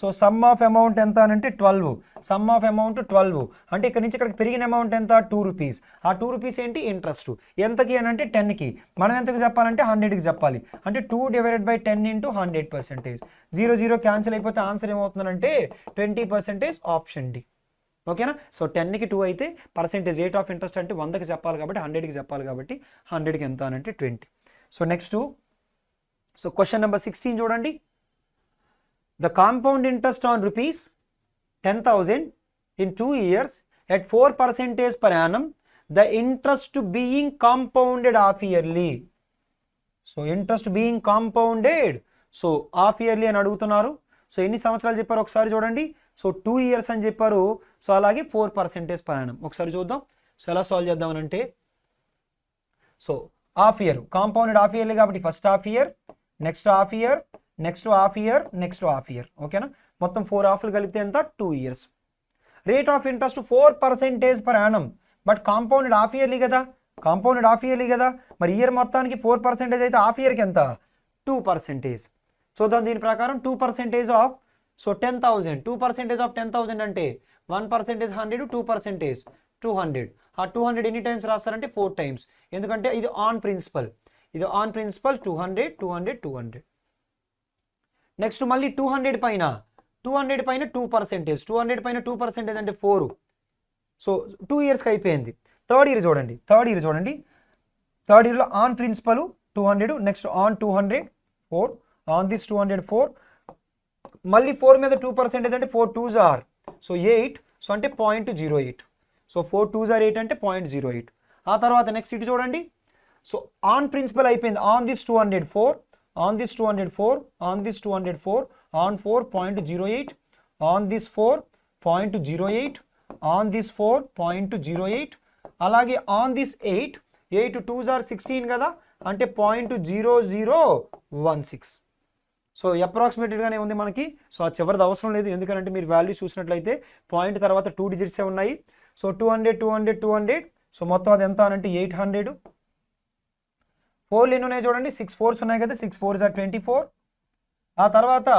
సో సమ్ ఆఫ్ అమౌంట్ ఎంత అని అంటే 12. సమ్ ఆఫ్ అమౌంట్ 12 అంటే ఇక్కడ నుంచి ఇక్కడికి పెరిగిన అమౌంట్ ఎంత? 2 rupees. ఆ 2 rupees ఏంటి? ఇంట్రెస్ట్. ఎంతకి అని అంటే 10కి. మనం ఎంతకి చెప్పాలంటే 100కి చెప్పాలి. అంటే 2 divided by 10 into 100%. 0 0 క్యాన్సిల్ అయిపోతే ఆన్సర్ ఏమవుతుందంటే 20%. Option D. ఓకేనా. సో 10కి 2 అయితే పర్సెంటేజ్ రేట్ ఆఫ్ ఇంట్రెస్ట్ అంటే 100కి చెప్పాలి కాబట్టి 100కి చెప్పాలి కాబట్టి 100కి ఎంత అని అంటే 20. So next so question number 16 చూడండి. The compound interest on rupees 10,000 in 2 years at 4% per annum, the interest being compounded half yearly. So interest being compounded so half yearly అని అడుగుతున్నారు. సో ఎన్ని సంవత్సరాలు చెప్పారు ఒకసారి చూడండి. సో 2 years అని చెప్పారు. సో అలాగే 4% per annum. ఒకసారి చూద్దాం. సో ఎలా సాల్వ్ చేద్దామనంటే so half year, compounded half yearly కాబట్టి first half year, next half year, next half year, next half year. ఓకేనా, మొత్తం 4 హాఫ్లు కలిపితే ఎంత 2 years. Rate of interest 4% per annum, but compounded half yearly కదా, కాంపౌండెడ్ హాఫ్ ఇయర్లీ కదా, మరి ఇయర్ మొత్తానికి 4% అయితే హాఫ్ ఇయర్కి ఎంత 2%. చూద్దాం దీని ప్రకారం 2% ఆఫ్, సో 10,000, 2% ఆఫ్ 10,000 అంటే 1% 100, 2% 200. ఆ 200 ఎన్ని టైమ్స్ రాస్తారంటే 4 టైమ్స్, ఎందుకంటే ఇది ఆన్ ప్రిన్సిపల్, ఇది ఆన్ ప్రిన్సిపల్ 200 200 200. నెక్స్ట్ మళ్ళీ 200 పైన 200 పైన 2%, 200 పైన 2% అంటే 4. సో 2 ఇయర్స్కి అయిపోయింది. థర్డ్ ఇయర్ చూడండి, థర్డ్ ఇయర్లో on principal 200, next on 200 4, on this 200 4, మళ్ళీ 4 మీద 2% అంటే 4 2s are, సో 8, సో అంటే 0.08. సో 4 2s are 8 అంటే 0.08. ఆ తర్వాత నెక్స్ట్ ఇటు చూడండి, సో ఆన్ ప్రిన్సిపల్ అయిపోయింది, on this 204, on this 204, on this 204, on 4 0.08, on this 4 0.08, on this 4 0.08, అలాగే ఆన్ దిస్ 8 2s are 16 కదా, అంటే 0.0016. సో అప్రాక్సిమేట్గానే ఉంది మనకి. సో ఆ చివరిది అవసరం లేదు, ఎందుకంటే మీరు వాల్యూ చూసినట్లయితే పాయింట్ తర్వాత 2 డిజిట్సే ఉన్నాయి. సో 200 200 200, సో మొత్తం అది ఎంత అంటే 800. 4 ఎన్ని ఉన్నాయి చూడండి, 6 4s ఉన్నాయి కదా, 6 4s are 24. ఆ తర్వాత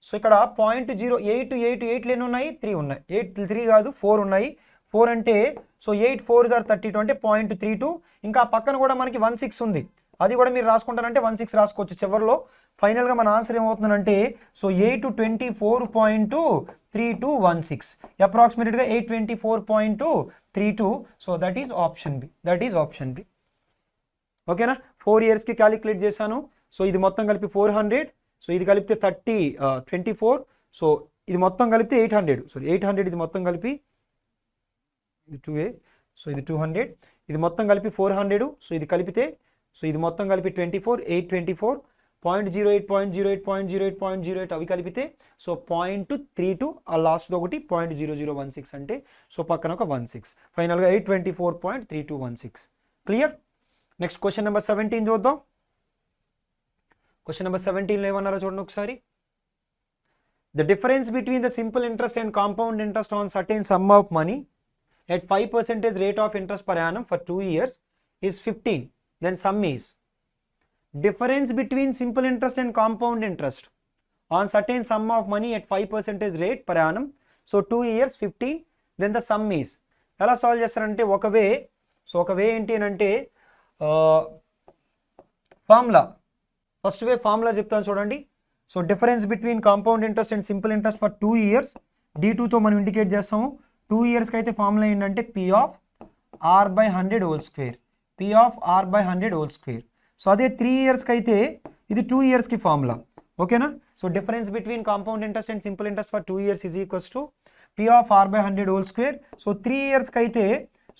సో ఇక్కడ 0.08 8 ఎన్ని ఉన్నాయి, 3 ఉన్నాయి, 3 కాదు 4 ఉన్నాయి. 4 అంటే సో 8 4s are 32 అంటే 0.32. ఇంకా పక్కన కూడా మనకి 16 ఉంది, అది కూడా మీరు రాసుకుంటారంటే 16 రాసుకోవచ్చు చివరిలో. ఫైనల్గా మన ఆన్సర్ ఏమవుతుందంటే సో 824.3216, అప్రాక్సిమేట్గా 824.32. So that is option B, ఓకేనా. 4 ఇయర్స్కి క్యాలిక్యులేట్ చేశాను. సో ఇది మొత్తం కలిపి 400, సో ఇది కలిపితే 24, సో ఇది మొత్తం కలిపితే 800, సో 800 ఇది మొత్తం కలిపి, ఇది 2a, సో ఇది 200, ఇది మొత్తం కలిపి 400, సో ఇది కలిపితే, సో ఇది మొత్తం కలిపి 24 824, 0.08 0.08 0.08 0.08 అవి కలిపితే సో 0.32, ఆ లాస్ట్ ఒకటి 0.0016 అంటే సో పక్కన ఒక 16, ఫైనల్గా 824.3216. క్లియర్. నెక్స్ట్ క్వశ్చన్ నెంబర్ 17 చూద్దాం. క్వశ్చన్ నెంబర్ 17లో ఏమన్నారో చూడండి ఒకసారి. The difference between the simple interest and compound interest on certain some of money at 5% rate of interest per annum for 2 years is 15. Then sum is difference between simple interest and compound interest on certain sum of money at 5% rate per annum. So 2 years 15. Then the sum is. ఎలా సాల్వ్ చేస్తారంటే ఒక వే, సో ఒక వే ఏంటి అంటే ఫార్ములా, ఫస్ట్ వే ఫార్ములా చెప్తాను చూడండి. So difference between compound interest and simple interest for 2 years, D2తో మనం ఇండికేట్ చేస్తాము. 2 ఇయర్స్కి అయితే ఫార్ములా ఏంటంటే P of R by 100 whole square, P of R by 100 whole square. So అదే 3 ఇయర్స్కి అయితే ఇది 2 ఇయర్స్కి ఫార్ములా, ఓకేనా. So difference between compound interest and simple interest for 2 years is equals to P of R by 100 whole square. So 3 ఇయర్స్కి అయితే,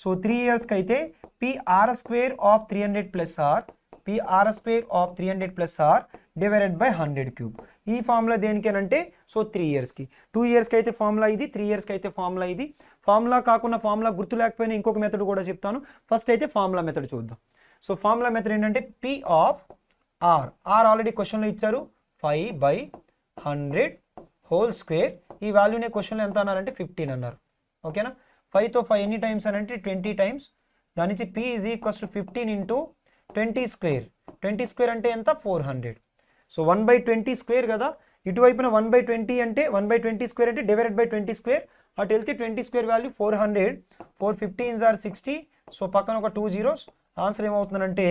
సో 3 ఇయర్స్కి అయితే PR square of 300 plus R, PR square of 300 plus R divided by 100 cube. ఈ ఫార్ములా దేనికేనంటే సో 3 ఇయర్స్కి. 2 ఇయర్స్కి అయితే ఫార్ములా ఇది, 3 ఇయర్స్కి అయితే ఫార్ములా ఇది. ఫార్ములా కాకుండా ఫార్ములా గుర్తు లేకపోయినా ఇంకొక మెథడ్ కూడా చెప్తాను. ఫస్ట్ అయితే ఫార్ములా మెథడ్ చూద్దాం. సో ఫార్ములా మెథడ్ ఏంటంటే P ఆఫ్ R, ఆల్రెడీ క్వశ్చన్లో ఇచ్చారు 5/100 హోల్ స్క్వేర్. ఈ వాల్యూనే క్వశ్చన్లో ఎంత అన్నారంటే 15 అన్నారు, ఓకేనా. 5తో 5 ఎన్ని టైమ్స్ అని అంటే 20 టైమ్స్. దాని నుంచి P is equals to 15 into 20 square. 20 square అంటే ఎంత 400. సో 1/20 స్క్వేర్ కదా, ఇటువైపున 1/20 అంటే 1/20 స్క్వేర్ అంటే డివైడెడ్ బై 20 స్క్వేర్. అటు వెళ్తే 20 square value 400, 4 15s are 60. So పక్కన ఒక 2 zeros. ఆన్సర్ ఏమవుతుందంటే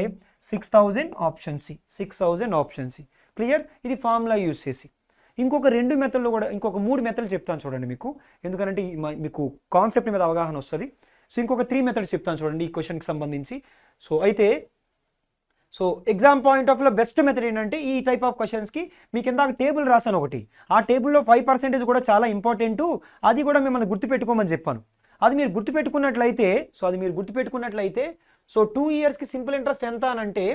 6000, option C, 6000 option C. Clear. ఇది ఫార్ములా యూస్ చేసి ఇంకొక 2 మెథడ్లు కూడా, ఇంకొక 3 మెథడ్లు చెప్తాను చూడండి మీకు, ఎందుకంటే మీకు కాన్సెప్ట్ మీద అవగాహన వస్తుంది. సో ఇంకొక 3 మెథడ్స్ చెప్తాను చూడండి ఈ క్వశ్చన్కి సంబంధించి. సో అయితే సో ఎగ్జామ్ పాయింట్ ఆఫ్ లో బెస్ట్ మెథడ్ ఏంటంటే ఈ టైప్ ఆఫ్ క్వశ్చన్స్కి మీకు ఇందాక టేబుల్ రాసాను ఒకటి, ఆ టేబుల్లో 5% కూడా చాలా ఇంపార్టెంట్, అది కూడా మిమ్మల్ని గుర్తుపెట్టుకోమని చెప్పాను. అది మీరు గుర్తుపెట్టుకున్నట్లయితే, సో 2 ఇయర్స్కి సింపుల్ ఇంట్రెస్ట్ ఎంత అనంటే,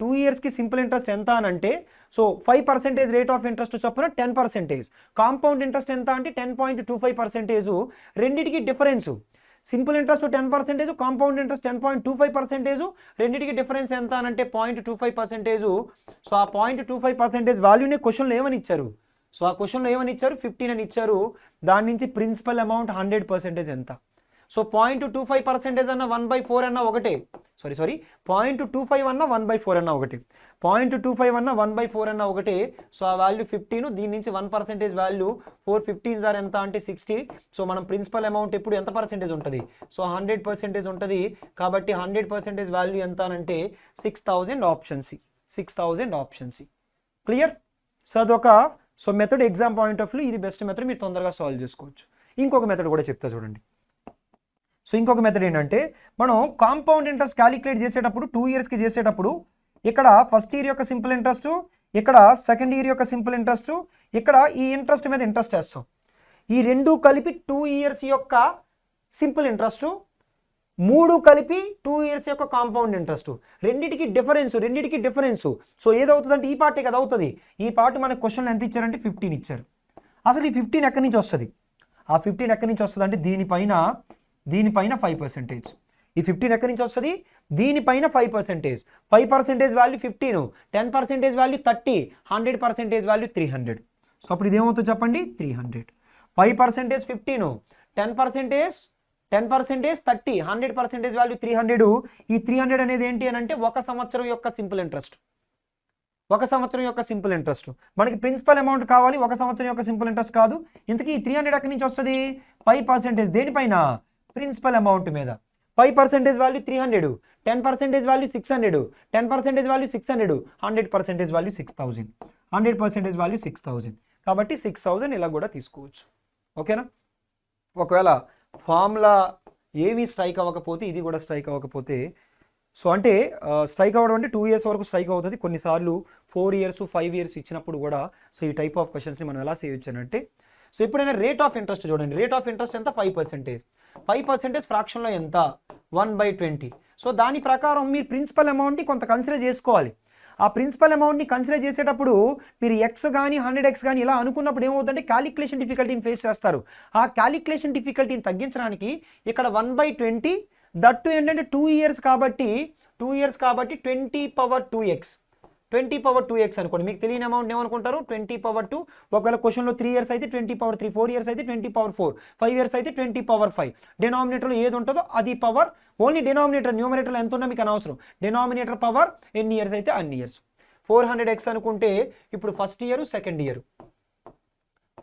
2 ఇయర్స్కి సింపుల్ ఇంట్రెస్ట్ ఎంత అనంటే సో 5% రేట్ ఆఫ్ ఇంట్రెస్ట్ చొప్పున 10%. కాంపౌండ్ ఇంట్రెస్ట్ ఎంత అంటే 10.25%. రెండింటికి difference simple interest 10%, compound interest 10.25%, రెండింటికి డిఫరెన్స్ ఎంత అని అంటే 0.25%. సో ఆ 0.25% వాల్యూని క్వశ్చన్లో ఏమని ఇచ్చారు? సో ఆ క్వశ్చన్లో ఏమని ఇచ్చారు? 15 అని ఇచ్చారు. దాని నుంచి ప్రిన్సిపల్ అమౌంట్ 100% ఎంత? సో 0.25% అన్న 1/4 అన్న ఒకటే, సారీ 0.25 అన్న 1/4 అన్న ఒకటే, 0.25 అన్న 1/4 అన్న ఒకటే. సో ఆ వాల్యూ 15, దీని నుంచి 1% వాల్యూ 415 సార్ ఎంత అంటే 60. సో మనం ప్రిన్సిపల్ అమౌంట్ ఎప్పుడు ఎంత పర్సెంటేజ్ ఉంటుంది? సో 100% ఉంటుంది. కాబట్టి 100% వాల్యూ ఎంత అంటే 6000 option C, 6000 option C. Clear? So అదొక method exam point of view ఇది బెస్ట్ మెథడ్, మీరు తొందరగా సాల్వ్ చేసుకోవచ్చు. ఇంకొక మెథడ్ కూడా చెప్తా చూడండి. సో ఇంకొక మెథడ్ ఏంటంటే మనం కాంపౌండ్ ఇంట్రెస్ట్ క్యాలిక్యులేట్ చేసేటప్పుడు 2 ఇయర్స్కి చేసేటప్పుడు ఇక్కడ ఫస్ట్ ఇయర్ యొక్క సింపుల్ ఇంట్రెస్ట్, ఇక్కడ సెకండ్ ఇయర్ యొక్క సింపుల్ ఇంట్రెస్ట్, ఇక్కడ ఈ ఇంట్రెస్ట్ మీద ఇంట్రెస్ట్ వేస్తాం. ఈ రెండు కలిపి 2 ఇయర్స్ యొక్క సింపుల్ ఇంట్రెస్ట్, 3 కలిపి 2 ఇయర్స్ యొక్క కాంపౌండ్ ఇంట్రెస్ట్. రెండింటికి డిఫరెన్స్. సో ఏదవుతుందంటే ఈ పార్ట్ కదా అవుతుంది. ఈ పార్ట్ మనకు క్వశ్చన్లో ఎంత ఇచ్చారంటే 15 ఇచ్చారు. అసలు ఈ 15 ఎక్కడి నుంచి వస్తుంది? ఆ 15 ఎక్కడి నుంచి వస్తుంది అంటే దీనిపైన 5%. ఈ 15 ఎక్కడి నుంచి వస్తుంది? దీనిపైన 5%. 5% వాల్యూ 15, 10% వాల్యూ 30, 100% వాల్యూ 300. సో అప్పుడు ఇదేమవుతుంది చెప్పండి? 300. 5% 15, 10% 30, 100% వాల్యూ 300. ఈ 300 అనేది ఏంటి అని అంటే 1 సంవత్సరం యొక్క సింపుల్ ఇంట్రెస్ట్. 1 సంవత్సరం యొక్క సింపుల్ ఇంట్రెస్ట్. మనకి ప్రిన్సిపల్ అమౌంట్ కావాలి, 1 సంవత్సరం యొక్క సింపుల్ ఇంట్రెస్ట్ కాదు. ఇంతకీ ఈ 300 ఎక్కడి నుంచి వస్తుంది? 5% దేనిపైన? ప్రిన్సిపల్ అమౌంట్ మీద. 5% value 300, 10% value 600, 10% value 600, 100% value 6000, 100% value 6000. కాబట్టి 6000 ఇలా కూడా తీసుకోవచ్చు. ఓకేనా? ఒకవేళ ఫార్ములా ఏవి స్ట్రైక్ అవ్వకపోతే ఇది కూడా స్ట్రైక్ అవ్వకపోతే, సో అంటే స్ట్రైక్ అవ్వడం అంటే 2 ఇయర్స్ వరకు స్ట్రైక్ అవుతుంది. కొన్నిసార్లు 4 ఇయర్స్ 5 ఇయర్స్ ఇచ్చినప్పుడు కూడా సో ఈ టైప్ ఆఫ్ క్వశ్చన్స్ని మనం ఎలా చేయొచ్చు అంటే, సో ఎప్పుడైనా రేట్ ఆఫ్ ఇంట్రెస్ట్ చూడండి. రేట్ ఆఫ్ ఇంట్రెస్ట్ ఎంత? 5%. 5% ఫ్రాక్షన్లో ఎంత? 1/20. సో దాని ప్రకారం మీరు ప్రిన్సిపల్ అమౌంట్ని కొంత కన్సిడర్ చేసుకోవాలి. ఆ ప్రిన్సిపల్ అమౌంట్ని కన్సిడర్ చేసేటప్పుడు మీరు ఎక్స్ కానీ 100x కానీ ఇలా అనుకున్నప్పుడు ఏమవుతుందంటే క్యాలిక్యులేషన్ డిఫికల్టీని ఫేస్ చేస్తారు. ఆ క్యాలిక్యులేషన్ డిఫికల్టీని తగ్గించడానికి ఇక్కడ 1/20 దట్టు ఏంటంటే 2 ఇయర్స్ కాబట్టి 20^2x, 20^2x అనుకోండి. మీకు తెలియని అమౌంట్ ఏమనుకుంటారు? 20^2. ఒకవేళ క్వశ్చన్లో 3 ఇయర్స్ అయితే 20^3, 4 ఇయర్స్ అయితే 20^4, 5 ఇయర్స్ అయితే 20^5. డినామినేటర్లో ఏది ఉంటుందో అది పవర్. ఓన్లీ డినామినేటర్, న్యూమరేటర్లో ఎంత ఉన్నా మీకు అనవసరం. డినామినేటర్ పవర్ ఎన్ని ఇయర్స్ అయితే అన్ని ఇయర్స్. 400x అనుకుంటే ఇప్పుడు first year second year.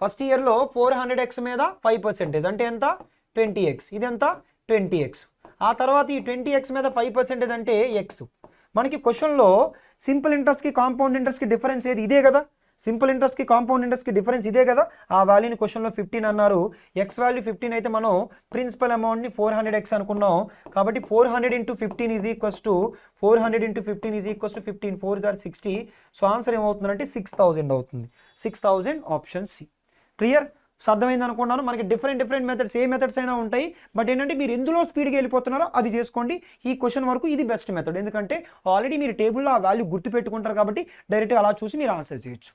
First ఇయర్లో 400x మీద 5% అంటే ఎంత? 20x. ఇది ఎంత? 20x. ఆ తర్వాత ఈ 20x మీద 5% అంటే x. మనకి క్వశ్చన్లో సింపుల్ ఇంట్రెస్ట్కి కాంపౌండ్ ఇంట్రెస్ట్కి డిఫరెన్స్ ఏది? ఇదే కదా. సింపుల్ ఇంట్రెస్ట్కి కాంపౌండ్ ఇంట్రెస్ట్కి డిఫరెన్స్ ఇదే కదా. ఆ వాల్యూని క్వశ్చన్లో 15 అన్నారు. ఎక్స్ వాల్యూ 15 అయితే మనం ప్రిన్సిపల్ అమౌంట్ని 400x అనుకున్నాం. కాబట్టి 400 × 15 is equals to 15 4 or 60. So answer ఏమవుతుందంటే 6000 అవుతుంది. 6000 ఆప్షన్ సి. క్లియర్? సో అర్థమైంది అనుకున్నాను. మనకి డిఫరెంట్ మెథడ్స్, ఏ మెథడ్స్ అయినా ఉంటాయి. బట్ ఏంటంటే మీరు ఎందులో స్పీడ్గా వెళ్ళిపోతున్నారో అది చేసుకోండి. ఈ క్వశ్చన్ వరకు ఇది బెస్ట్ మెథడ్. ఎందుకంటే ఆల్రెడీ మీరు టేబుల్లో ఆ వాల్యూ గుర్తుపెట్టుకుంటారు కాబట్టి డైరెక్ట్గా అలా చూసి మీరు ఆన్సర్ చేయొచ్చు.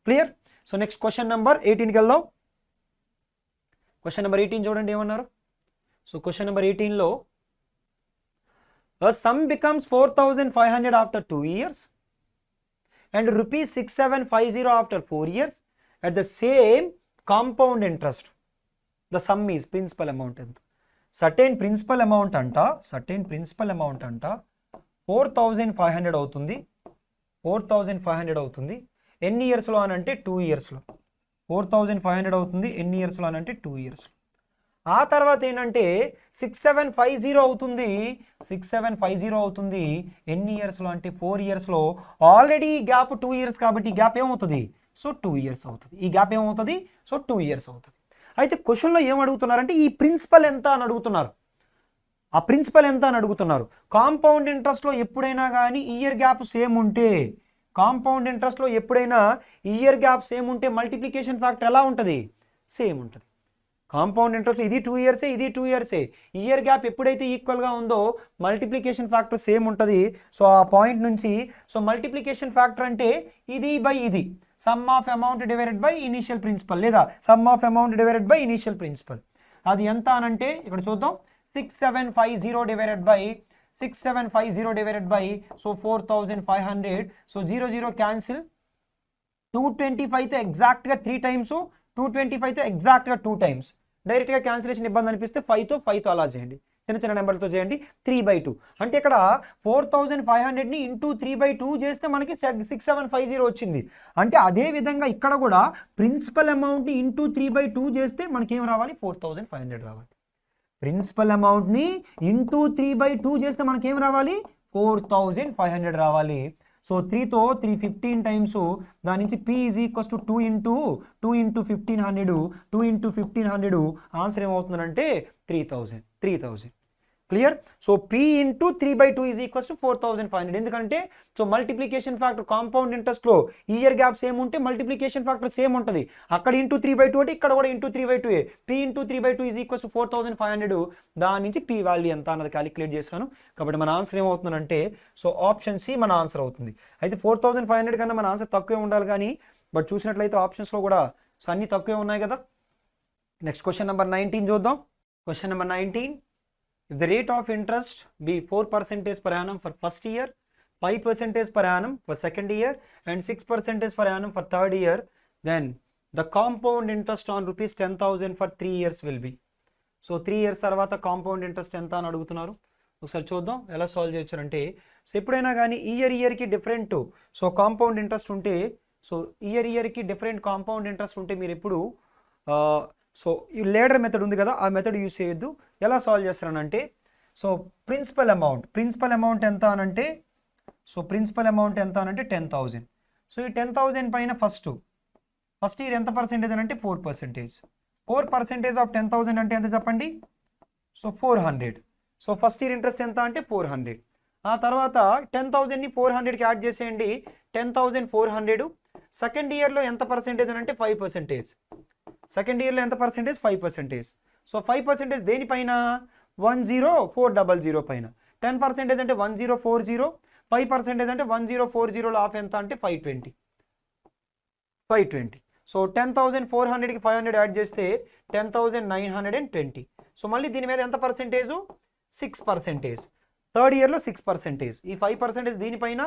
Clear? So next question number 18కి వెళ్దాం. క్వశ్చన్ నెంబర్ 18 చూడండి ఏమన్నారు. సో క్వశ్చన్ నెంబర్ 18లో sum becomes 4500 after 2 years and ₹6750 after 4 years at the same compound interest. The sum is principal amount ఎంత? సర్టెన్ ప్రిన్సిపల్ అమౌంట్ అంట 4500 అవుతుంది. 4500 అవుతుంది. ఎన్ని ఇయర్స్లో అని అంటే 2 ఇయర్స్లో. 4500 అవుతుంది. ఎన్ని ఇయర్స్లో అని అంటే 2 ఇయర్స్లో. ఆ తర్వాత ఏంటంటే 6750 అవుతుంది. 6750 అవుతుంది. ఎన్ని ఇయర్స్లో అంటే 4 ఇయర్స్లో. ఆల్రెడీ గ్యాప్ 2 ఇయర్స్ కాబట్టి ఈ గ్యాప్ ఏమవుతుంది? సో 2 ఇయర్స్ అవుతుంది. ఈ గ్యాప్ ఏమవుతుంది? సో 2 ఇయర్స్ అవుతుంది. అయితే క్వశ్చన్లో ఏం అడుగుతున్నారంటే ఈ ప్రిన్సిపల్ ఎంత అని అడుగుతున్నారు. ఆ ప్రిన్సిపల్ ఎంత అని అడుగుతున్నారు. కాంపౌండ్ ఇంట్రెస్ట్లో ఎప్పుడైనా కానీ ఇయర్ గ్యాప్ సేమ్ ఉంటే, కాంపౌండ్ ఇంట్రెస్ట్లో ఎప్పుడైనా ఇయర్ గ్యాప్ సేమ్ ఉంటే మల్టిప్లికేషన్ ఫ్యాక్టర్ ఎలా ఉంటుంది? సేమ్ ఉంటుంది. కాంపౌండ్ ఇంట్రెస్ట్ ఇది 2 ఇయర్సే, ఇది 2 ఇయర్సే. ఇయర్ గ్యాప్ ఎప్పుడైతే ఈక్వల్గా ఉందో మల్టిప్లికేషన్ ఫ్యాక్టర్ సేమ్ ఉంటుంది. సో ఆ పాయింట్ నుంచి సో మల్టిప్లికేషన్ ఫ్యాక్టర్ అంటే ఇది బై ఇది, sum of amount divided by initial principal, లేదా sum of amount divided by initial principal. అది ఎంత అనంటే ఇక్కడ చూద్దాం. 6750 divided by 6750 divided by so 4500. So 0 cancel. 225 తో ఎగ్జాక్ట్గా 3 టైమ్స్, 225 తో ఎగ్జాక్ట్గా 2 టైమ్స్. డైరెక్ట్గా క్యాన్సిలేషన్ ఇబ్బంది అనిపిస్తే 5తో అలా చేయండి, చిన్న చిన్న నెంబర్తో చేయండి. 3/2 అంటే ఇక్కడ 4500ని ఇంటూ 3/2 చేస్తే మనకి 6750 వచ్చింది. అంటే అదే విధంగా ఇక్కడ కూడా ప్రిన్సిపల్ అమౌంట్ని ఇంటూ 3/2 చేస్తే మనకి ఏం రావాలి, 4500 రావాలి. ప్రిన్సిపల్ అమౌంట్ని ఇంటూ 3/2 చేస్తే మనకి ఏం రావాలి, 4500 రావాలి. సో 3తో 315 టైమ్స్, దాని నుంచి P is equals to 2 into 1500 answer ఏమవుతుందంటే 3000. Clear. So P into 3/2 is equals to 4500. ఎందుకంటే సో మల్టిప్లికేషన్ ఫ్యాక్టర్ కాంపౌండ్ ఇంట్రెస్ట్లో ఇయర్ గ్యాప్ సేమ్ ఉంటే మల్టిప్లికేషన్ ఫ్యాక్టర్ సేమ్ ఉంటుంది. అక్కడ ఇంటూ 3/2 అంటే ఇక్కడ కూడా into 3/2. P into 3/2 is equals to 4500. దాని నుంచి P వాల్యూ ఎంత అన్నది క్యాలిక్యులేట్ చేశాను. కాబట్టి మన ఆన్సర్ ఏమవుతుందంటే సో ఆప్షన్ సి మన ఆన్సర్ అవుతుంది. అయితే 4500 కన్నా మన ఆన్సర్ తక్కువే ఉండాలి, కానీ బట్ చూసినట్లయితే ఆప్షన్స్లో కూడా సో అన్నీ తక్కువే ఉన్నాయి కదా. నెక్స్ట్ క్వశ్చన్ నెంబర్ 19 చూద్దాం. Question number 19. If the rate of interest be 4% per annum for first year, 5% per annum for second year, and 6% per annum for third year, then the compound interest on rupees 10,000 for 3 years will be. So 3 years తర్వాత కాంపౌండ్ ఇంట్రెస్ట్ ఎంత అని అడుగుతున్నారు. ఒకసారి చూద్దాం ఎలా సాల్వ్ చేయొచ్చు అంటే, సో ఎప్పుడైనా కానీ ఇయర్కి డిఫరెంట్ సో కాంపౌండ్ ఇంట్రెస్ట్ ఉంటే, సో ఇయర్కి డిఫరెంట్ కాంపౌండ్ ఇంట్రెస్ట్ ఉంటే మీరు ఎప్పుడు సో ఈ లేడర్ మెథడ్ ఉంది కదా, ఆ మెథడ్ యూస్ చేయొద్దు. ఎలా సాల్వ్ చేస్తారనంటే, సో ప్రిన్సిపల్ అమౌంట్ ఎంత అనంటే, సో ప్రిన్సిపల్ అమౌంట్ ఎంత అనంటే 10,000. సో ఈ 10,000 పైన ఫస్ట్ ఇయర్ ఎంత పర్సెంటేజ్ అని అంటే 4%. 4% ఆఫ్ 10,000 అంటే ఎంత చెప్పండి, so 400. So first year interest ఎంత అంటే 400. ఆ తర్వాత 10,000ని 400కి యాడ్ చేసేయండి, 10,400. సెకండ్ ఇయర్లో ఎంత పర్సెంటేజ్ అని అంటే 5%. సెకండ్ ఇయర్లో ఎంత పర్సెంటేజ్, 5%. సో 5% దేనిపైన, 10400 పైన. 10% అంటే 1040, 5% అంటే 1040లో ఆఫ్ ఎంత అంటే 520. సో 10,400కి 500 యాడ్ చేస్తే 10,920. సో మళ్ళీ దీని మీద ఎంత పర్సెంటేజు, 6%. థర్డ్ ఇయర్లో 6%. ఈ 5% దీనిపైన,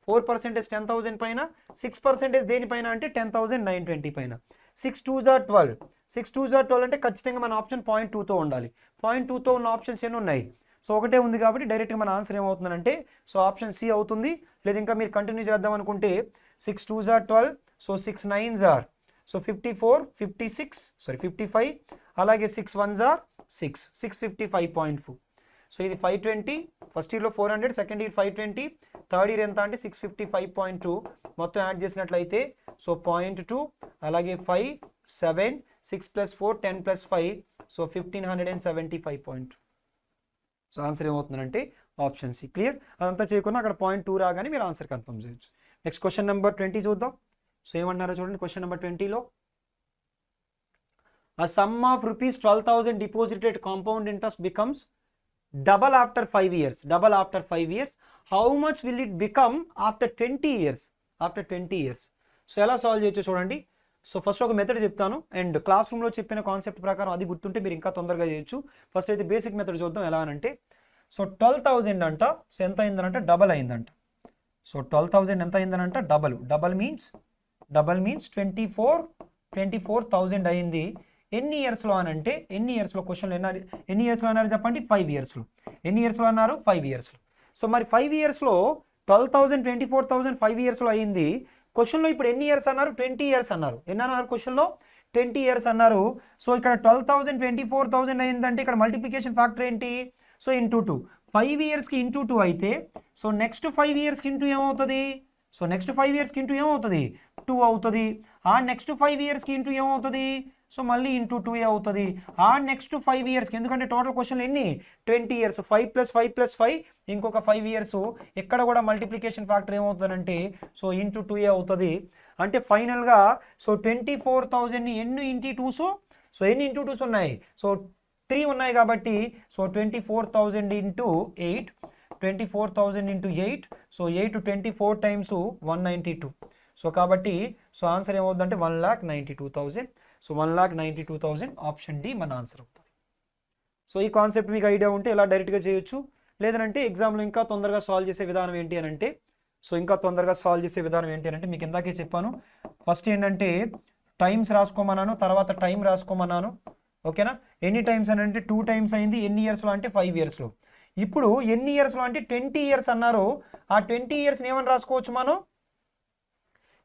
4% 10,000 పైన, 6% దేనిపైన అంటే 10,920 పైన. 6 2s are 12. 6 2s are 12 అంటే ఖచ్చితంగా మన ఆప్షన్ 0.2తో ఉండాలి. 0.2తో ఉన్న ఆప్షన్స్ ఎన్ని ఉన్నాయి, సో ఒకటే ఉంది కాబట్టి డైరెక్ట్గా మన ఆన్సర్ ఏమవుతుందంటే సో ఆప్షన్ సి అవుతుంది. లేదా ఇంకా మీరు కంటిన్యూ చేద్దాం అనుకుంటే 6 2s are 12, so 6 9s are so 54, 55, అలాగే 6 1s are 655.4. సో ఇది 520. ఫస్ట్ ఇయర్లో 400, సెకండ్ ఇయర్ 520, థర్డ్ ఇయర్ ఎంత అంటే 655.2. మొత్తం యాడ్ చేసినట్లయితే సో 0.2, అలాగే 5 7 6 + 4 10 + 5, సో 1575.2. సో ఆన్సర్ ఏమవుతుందంటే ఆప్షన్ సి. క్లియర్. అదంతా చేయకుండా అక్కడ 0.2 రాగానే మీరు ఆన్సర్ కన్ఫర్మ్ చేయొచ్చు. నెక్స్ట్ క్వశ్చన్ నెంబర్ 20 చూద్దాం. సో ఏమంటున్నారో చూడండి. క్వశ్చన్ నెంబర్ 20లో a sum of rupees 12,000 deposited compound interest becomes double after 5 years. How much will it become after 20 years? So ఎలా సాల్వ్ చేయొచ్చు చూడండి. సో ఫస్ట్ ఒక మెథడ్ చెప్తాను, అండ్ క్లాస్ రూమ్లో చెప్పిన కాన్సెప్ట్ ప్రకారం అది గుర్తుంటే మీరు ఇంకా తొందరగా చేయొచ్చు. ఫస్ట్ అయితే బేసిక్ మెథడ్ చూద్దాం. ఎలా అంటే, సో 12,000 అంట, సో ఎంత అయిందనంటే డబల్ అయిందంట. సో 12,000 ఎంత అయిందనంట డబల్ మీన్స్ 24,000 అయింది. ఎన్ని ఇయర్స్లో అని అంటే, ఎన్ని ఇయర్స్లో క్వశ్చన్లో ఎన్ని ఇయర్స్లో అన్నారు చెప్పండి, 5 ఇయర్స్లో. ఎన్ని ఇయర్స్లో అన్నారు, 5 ఇయర్స్లో. సో మరి 5 ఇయర్స్లో 12,000 24,000 5 ఇయర్స్లో అయింది. క్వశ్చన్లో ఇప్పుడు ఎన్ని ఇయర్స్ అన్నారు, 20 ఇయర్స్ అన్నారు. ఎన్ని అన్నారు క్వశ్చన్లో, 20 ఇయర్స్ అన్నారు. సో ఇక్కడ 12,000 24,000 అయిందంటే ఇక్కడ మల్టిప్లికేషన్ ఫ్యాక్టర్ ఏంటి, సో ఇంటూ 2. 5 ఇయర్స్కి ఇంటూ 2 అయితే సో నెక్స్ట్ 5 ఇయర్స్కి ఇంటూ ఏమవుతుంది, సో నెక్స్ట్ 5 ఇయర్స్కి ఇంటూ ఏమవుతుంది, 2 అవుతుంది. ఆ నెక్స్ట్ 5 ఇయర్స్కి ఇంటూ ఏమవుతుంది, సో మళ్ళీ ఇంటూ 2 అవుతుంది. ఆ నెక్స్ట్ 5 ఇయర్స్కి, ఎందుకంటే టోటల్ క్వశ్చన్లు ఎన్ని, 20 ఇయర్స్, 5 + 5 + 5 ఇంకొక 5 ఇయర్స్. ఇక్కడ కూడా మల్టిప్లికేషన్ ఫ్యాక్టర్ ఏమవుతుందంటే సో ఇంటూ 2 అవుతుంది. అంటే ఫైనల్గా సో 24,000ని ఎన్ని ఇంటూ 2s, సో ఎన్ని ఇంటూ 2s ఉన్నాయి, సో 3 ఉన్నాయి కాబట్టి so 24,000 into 8, 24,000 into 8, so 8 24 times 192. So కాబట్టి సో ఆన్సర్ ఏమవుతుందంటే 1,92,000. సో 1,92,000 ఆప్షన్ డి మన ఆన్సర్ అవుతుంది. సో ఈ కాన్సెప్ట్ మీకు ఐడియా ఉంటే ఇలా డైరెక్ట్గా చేయొచ్చు. లేదంటే ఎగ్జామ్లో ఇంకా తొందరగా సాల్వ్ చేసే విధానం ఏంటి అని అంటే, మీకు ఇందాకే చెప్పాను. ఫస్ట్ ఏంటంటే టైమ్స్ రాసుకోమన్నాను, తర్వాత టైం రాసుకోమన్నాను. ఓకేనా? ఎన్ని టైమ్స్ అని అంటే 2 టైమ్స్ అయింది. ఎన్ని ఇయర్స్లో అంటే 5 ఇయర్స్లో. ఇప్పుడు ఎన్ని ఇయర్స్లో అంటే 20 ఇయర్స్ అన్నారు. ఆ 20 ఇయర్స్ని ఏమని రాసుకోవచ్చు మనం?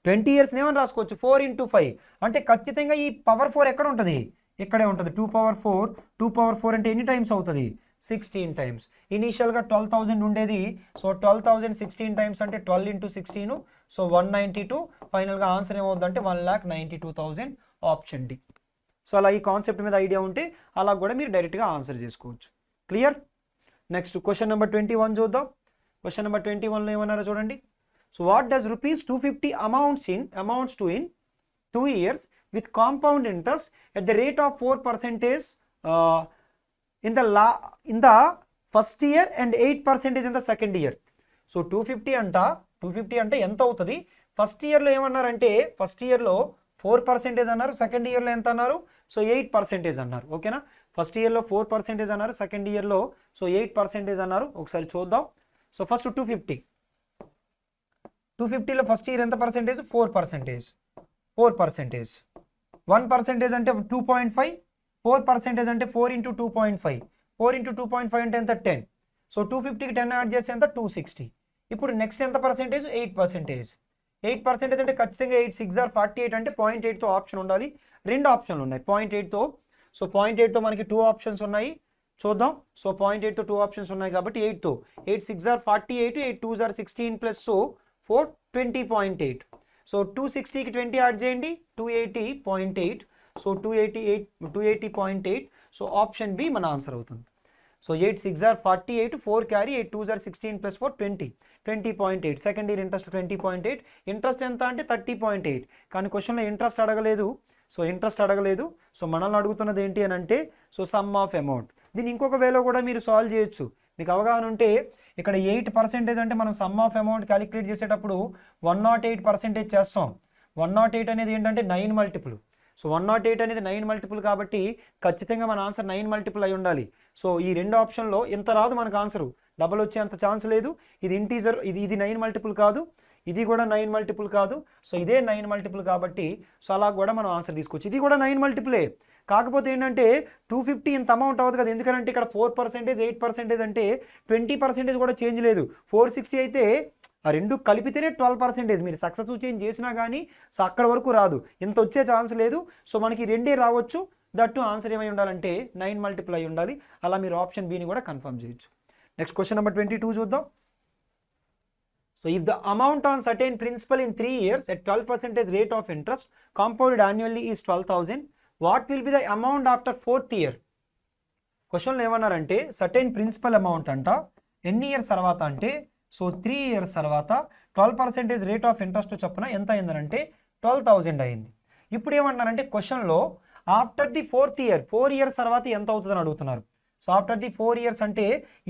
20 ఇయర్స్ని ఏమని రాసుకోవచ్చు? 4 into 5 అంటే ఖచ్చితంగా ఈ పవర్ 4 ఎక్కడ ఉంటుంది? ఇక్కడే ఉంటుంది. 2 power 4 అంటే ఎన్ని టైమ్స్ అవుతుంది? 16 టైమ్స్. ఇనీషియల్గా 12,000 ఉండేది. సో 12,000 16 టైమ్స్ అంటే 12 into 16, సో 192. ఫైనల్గా ఆన్సర్ ఏమవుతుందంటే 1,92,000, ఆప్షన్ డి. సో అలా ఈ కాన్సెప్ట్ మీద ఐడియా ఉంటే అలా కూడా మీరు డైరెక్ట్గా ఆన్సర్ చేసుకోవచ్చు. క్లియర్? నెక్స్ట్ క్వశ్చన్ నెంబర్ 21 చూద్దాం. క్వశ్చన్ నెంబర్ 21లో ఏమన్నారో చూడండి. So what does ₹250 amounts to in 2 years with compound interest at the rate of 4% in the first year and 8% in the second year. So 250 అంటే ఎంత అవుతుంది? ఫస్ట్ ఇయర్లో ఏమన్నారంటే, ఫస్ట్ ఇయర్లో 4% అన్నారు, సెకండ్ ఇయర్లో ఎంత అన్నారు? సో 8% అన్నారు. ఓకేనా? ఫస్ట్ ఇయర్లో 4% అన్నారు, సెకండ్ ఇయర్లో సో 8% అన్నారు. ఒకసారి చూద్దాం. సో ఫస్ట్ 250లో ఫస్ట్ ఇయర్ ఎంత పర్సెంటేజ్? 4%. 1% అంటే 2.5, 4% అంటే 4 into 2.5. 4 into 2.5 అంటే ఎంత? 10. సో 250కి 10 యాడ్ చేస్తే ఎంత? 260. ఇప్పుడు నెక్స్ట్ ఎంత పర్సెంటేజ్? 8%. 8% అంటే ఖచ్చితంగా 8 6 are 48 అంటే 0.8తో ఆప్షన్ ఉండాలి. 2 ఆప్షన్లు ఉన్నాయి 0.8తో. సో 0.8తో మనకి 2 ఆప్షన్స్ ఉన్నాయి. చూద్దాం. సో 0.8తో 2 ఆప్షన్స్ ఉన్నాయి కాబట్టి 8తో 8 6 are 48, 8 2s are 16 plus so 4 20.8. So 260కి 20 యాడ్ చేయండి, 280.8. సో 280.8. సో ఆప్షన్ బి మన ఆన్సర్ అవుతుంది. So 8 6 are 48, 4 carry, 8 2s are 16 plus 4 20.8. Second year interest 20.8. Interest ఎంత అంటే 30.8. కానీ క్వశ్చన్లో ఇంట్రెస్ట్ అడగలేదు. సో మనల్ని అడుగుతున్నది ఏంటి అని అంటే సో సమ్ ఆఫ్ అమౌంట్. దీన్ని ఇంకొక వేలో కూడా మీరు సాల్వ్ చేయొచ్చు. మీకు అవగాహన ఉంటే ఇక్కడ 8% అంటే మనం సమ్ ఆఫ్ అమౌంట్ క్యాలిక్యులేట్ చేసేటప్పుడు 108% చేస్తాం. 108 అనేది ఏంటంటే 9 మల్టిపుల్. సో 108 అనేది 9 మల్టిపుల్ కాబట్టి ఖచ్చితంగా మన ఆన్సర్ 9 మల్టిపుల్ అయి ఉండాలి. సో ఈ 2 ఆప్షన్లో ఇంత రాదు మనకు ఆన్సరు, డబల్ వచ్చే అంత ఛాన్స్ లేదు. ఇది ఇంటీజర్, ఇది 9 మల్టిపుల్ కాదు, ఇది కూడా 9 మల్టిపుల్ కాదు. సో ఇదే 9 మల్టిపుల్ కాబట్టి సో అలా కూడా మనం ఆన్సర్ తీసుకోవచ్చు. ఇది కూడా 9 మల్టిపులే. కాకపోతే ఏంటంటే 250 ఇంత అమౌంట్ అవ్వదు కదా, ఎందుకంటే ఇక్కడ 4%, 8% అంటే 20% కూడా చేంజ్ లేదు. 460 అయితే ఆ రెండు కలిపితేనే 12%. మీరు సక్సెస్ఫుల్ చేంజ్ చేసినా కానీ సో అక్కడ వరకు రాదు, ఇంత వచ్చే ఛాన్స్ లేదు. సో మనకి రెండే రావచ్చు. దట్టు ఆన్సర్ ఏమై ఉండాలంటే 9 మల్టిపుల్ అయి ఉండాలి. అలా మీరు ఆప్షన్ బిని కూడా కన్ఫర్మ్ చేయొచ్చు. నెక్స్ట్ క్వశ్చన్ నెంబర్ 22 చూద్దాం. So if the amount on certain principal in 3 years at 12% rate of interest compounded annually is 12,000, what will be the amount after 4th year? క్వశ్చన్లో ఏమన్నారంటే సర్టెన్ ప్రిన్సిపల్ అమౌంట్ అంట ఎన్ని ఇయర్స్ తర్వాత అంటే సో 3 years తర్వాత 12% రేట్ ఆఫ్ ఇంట్రెస్ట్ చొప్పున ఎంత అయిందనంటే 12,000 అయింది. ఇప్పుడు ఏమన్నారంటే క్వశ్చన్లో after the 4th year 4 years తర్వాత ఎంత అవుతుందని అడుగుతున్నారు. సో ఆఫ్టర్ ది 4 years అంటే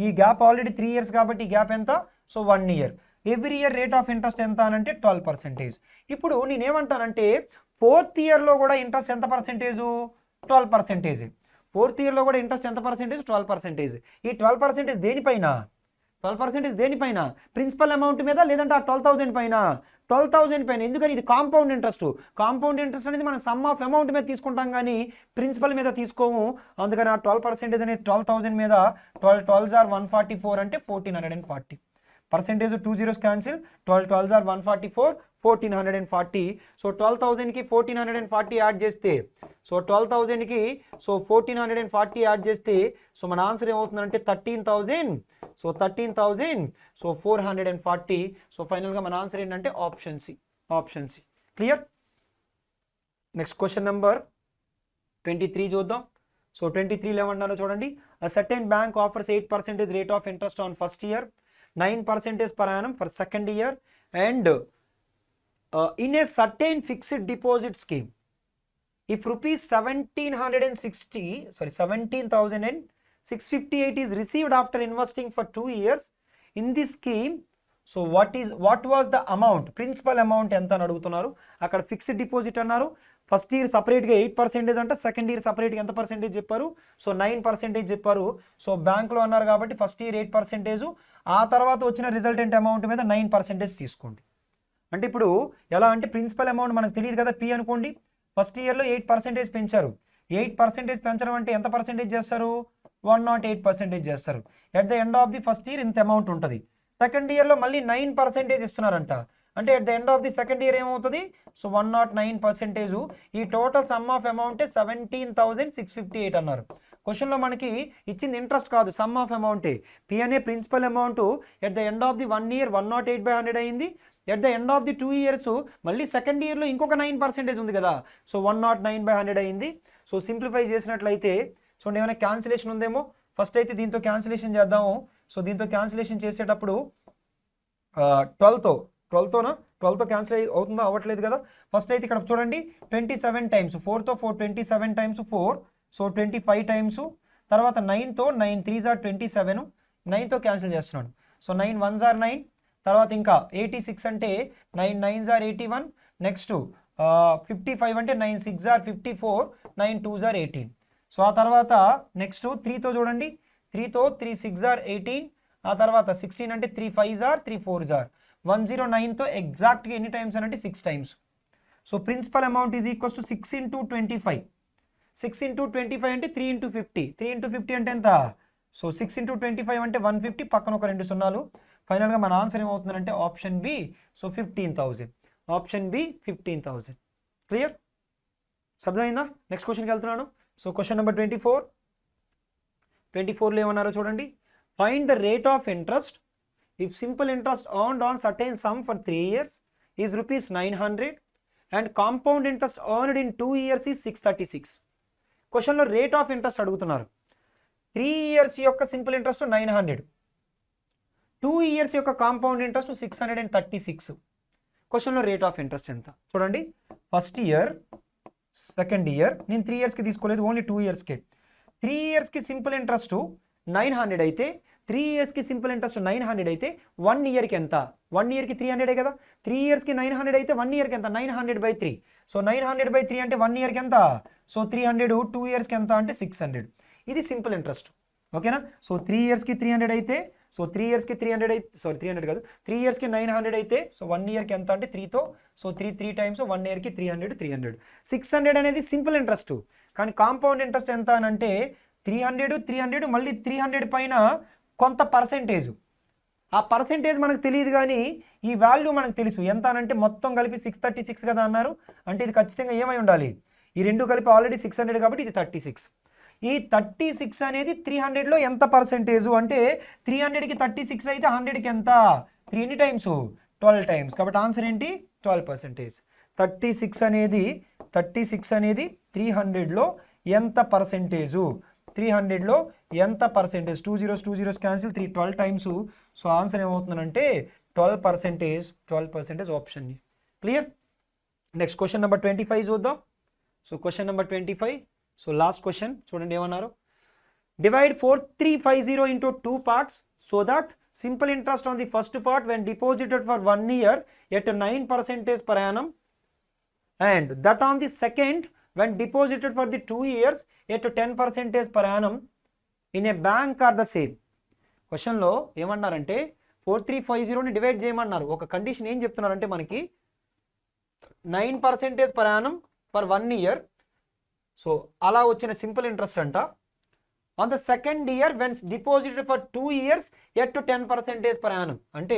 ఈ గ్యాప్ ఆల్రెడీ 3 years కాబట్టి ఈ గ్యాప్ ఎంత? So 1 year. Every year rate of interest ఎంత అనంటే 12%. ఇప్పుడు నేనేమంటానంటే 4th yearలో కూడా ఇంట్రెస్ట్ ఎంత పర్సెంటేజు? 12%. 4th yearలో కూడా ఇంట్రెస్ట్ ఎంత పర్సెంటేజ్? 12%. ఈ 12% దేనిపైన? 12% దేనిపైన? ప్రిన్సిపల్ అమౌంట్ మీద, లేదంటే ఆ 12,000 పైన? 12,000 పైన. ఎందుకని? ఇది కాంపౌండ్ ఇంట్రెస్ట్. కాంపౌండ్ ఇంట్రెస్ట్ అనేది మనం సమ్ ఆఫ్ అమౌంట్ మీద తీసుకుంటాం కానీ ప్రిన్సిపల్ మీద తీసుకోము. అందుకని ఆ 12% అనేది 12,000 మీద 12 12s are 144 అంటే 1,440. Percentage 2 zeros cancel. 12 12s are 144, 1,440. So 12,000కి 1,440 యాడ్ చేస్తే సో 12,000కి సో 1,440 యాడ్ చేస్తే సో మన ఆన్సర్ ఏమవుతుందంటే 13,000. So 13,000 so 440. సో ఫైనల్గా మన ఆన్సర్ ఏంటంటే option C. Clear? Next question number 23 చూద్దాం. సో 23లో ఏమన్నారో చూడండి. A certain bank offers 8% rate of interest on first year, 9% per annum for second year, and in a certain fixed deposit scheme, if rupees 17,658 is received after investing for 2 years in this scheme, so what was the amount? Principal amount ఎంత అని అడుగుతున్నారు. అక్కడ ఫిక్స్డ్ డిపాజిట్ అన్నారు. ఫస్ట్ ఇయర్ సపరేట్గా 8% అంటే సెకండ్ ఇయర్ సపరేట్గా ఎంత పర్సెంటేజ్ చెప్పారు? సో 9% చెప్పారు. సో బ్యాంక్లో అన్నారు కాబట్టి ఫస్ట్ ఇయర్ 8%, ఆ తర్వాత వచ్చిన రిజల్టెంట్ అమౌంట్ మీద 9% తీసుకోండి. అంటే ఇప్పుడు ఎలా అంటే ప్రిన్సిపల్ అమౌంట్ మనకు తెలియదు కదా, పి అనుకోండి. ఫస్ట్ ఇయర్లో 8% పెంచారు. 8% పెంచడం అంటే ఎంత పర్సెంటేజ్ చేస్తారు? 108% చేస్తారు. At the end of the first year ఇంత అమౌంట్ ఉంటుంది. సెకండ్ ఇయర్లో మళ్ళీ 9% ఇస్తున్నారంట. అంటే at the end of the second year ఏమవుతుంది? సో 109%. ఈ టోటల్ సమ్ ఆఫ్ అమౌంట్ 17,658 అన్నారు. క్వశ్చన్లో మనకి ఇచ్చింది ఇంట్రెస్ట్ కాదు, సమ్ ఆఫ్ అమౌంటే. పి అనే principal amount at the end of the 1 year 108/100 అయింది. At the end of the 2 years మళ్ళీ సెకండ్ ఇయర్లో ఇంకొక 9% ఉంది కదా, సో 109/100 అయింది. సో సింప్లిఫై చేసినట్లయితే చూడండి, ఏమైనా క్యాన్సిలేషన్ ఉందేమో. ఫస్ట్ అయితే దీంతో క్యాన్సిలేషన్ చేద్దాము. సో దీంతో క్యాన్సిలేషన్ చేసేటప్పుడు 12తో క్యాన్సిల్ అవుతుందో అవ్వట్లేదు కదా. ఫస్ట్ అయితే ఇక్కడ చూడండి 27 టైమ్స్, 4తో 4 27 టైమ్స్ 4, సో 25 టైమ్స్. తర్వాత 9తో 9 3s are 27, 9తో క్యాన్సిల్ చేస్తున్నాడు. So 9 1s are 9. తర్వాత ఇంకా 86 అంటే 9 9s are 81. నెక్స్ట్ 55 అంటే 9 6s are 54, 9 2s are 18. So ఆ తర్వాత నెక్స్ట్ 3తో చూడండి, 3తో 3 6s are 18. ఆ తర్వాత 16 అంటే 3 5s are 3 4s are 109తో ఎగ్జాక్ట్గా ఎన్ని టైమ్స్ అంటే 6 times. So principal amount is equals to 6 into 25. 6 into 25 అంటే 3 into 50. 3 into 50 అంటే ఎంత? సో 6 into 25 అంటే 150, పక్కన ఒక 2 సున్నాలు. ఫైనల్గా మన ఆన్సర్ ఏమవుతుందంటే option B. So 15,000. Option B 15,000. Clear? అర్థమైందా? నెక్స్ట్ క్వశ్చన్కి వెళ్తున్నాను. సో క్వశ్చన్ నెంబర్ 24లో ఏమన్నారో చూడండి. Find the rate of interest if simple interest earned on certain sum for 3 years is rupees 900 and compound interest earned in 2 years is 636. క్వశ్చన్లో రేట్ ఆఫ్ ఇంట్రెస్ట్ అడుగుతున్నారు. 3 years యొక్క సింపుల్ ఇంట్రెస్ట్ 900, 2 years యొక్క కాంపౌండ్ ఇంట్రెస్ట్ 636. క్వశ్చన్లో రేట్ ఆఫ్ ఇంట్రెస్ట్ ఎంత చూడండి. ఫస్ట్ ఇయర్, సెకండ్ ఇయర్, నేను 3 yearsకి తీసుకోలేదు, ఓన్లీ 2 yearsకే. 3 yearsకి సింపుల్ ఇంట్రెస్ట్ 900 అయితే, 3 yearsకి సింపుల్ ఇంట్రెస్ట్ 900 అయితే 1 yearకి ఎంత? 1 yearకి 300 కదా. 3 yearsకి 900 అయితే 1 yearకి ఎంత? 900/3. సో 900/3 అంటే 1 yearకి ఎంత? సో 300. 2 yearsకి ఎంత అంటే 600. ఇది సింపుల్ ఇంట్రెస్ట్. ఓకేనా? సో 3 yearsకి 300 అయితే, సో 3 yearsకి 300 అయితే, సారీ 300 కాదు, 3 yearsకి 900 అయితే, సో 1 yearకి ఎంత అంటే 3తో, సో 3 టైమ్స్ 1 yearకి 300. 600 అనేది సింపుల్ ఇంట్రెస్ట్. కానీ కాంపౌండ్ ఇంట్రెస్ట్ ఎంత అని అంటే 300 మళ్ళీ 300 పైన కొంత పర్సెంటేజ్. ఆ పర్సెంటేజ్ మనకు తెలియదు, కానీ ఈ వాల్యూ మనకు తెలుసు. ఎంత అనంటే మొత్తం కలిపి 636 కదా అన్నారు. అంటే ఇది ఖచ్చితంగా ఏమై ఉండాలి? ఈ రెండు కలిపి ఆల్రెడీ 600 కాబట్టి ఇది 36. ఈ 36 అనేది 300లో ఎంత పర్సెంటేజ్ అంటే 300కి 36 అయితే 100కి ఎంత? 3 ఎన్ని టైమ్స్? 12 టైమ్స్. కాబట్టి ఆన్సర్ ఏంటి? 12%. 36 అనేది 300లో ఎంత పర్సెంటేజు? 300లో ఎంత percentage? 2 zeros cancel, 12 times. So answer ఏమవుతుందంటే 12%. Option. Clear? Next question number 25 చూద్దాం. So question number 25. So last question చూడండి ఏమన్నారు. Divide 4350 into 2 parts so that simple interest on the first part when deposited for 1 year at 9% per annum and that on the second when deposited for the 2 years at 10% per annum in a bank are the same. క్వశ్చన్లో ఏమన్నారంటే 4350ని డివైడ్ చేయమన్నారు. ఒక కండిషన్ ఏం చెప్తున్నారంటే మనకి 9% per annum for 1 year. So అలా వచ్చిన సింపుల్ ఇంట్రెస్ట్ అంట. On the second year when deposited for 2 years at 10% per annum. అంటే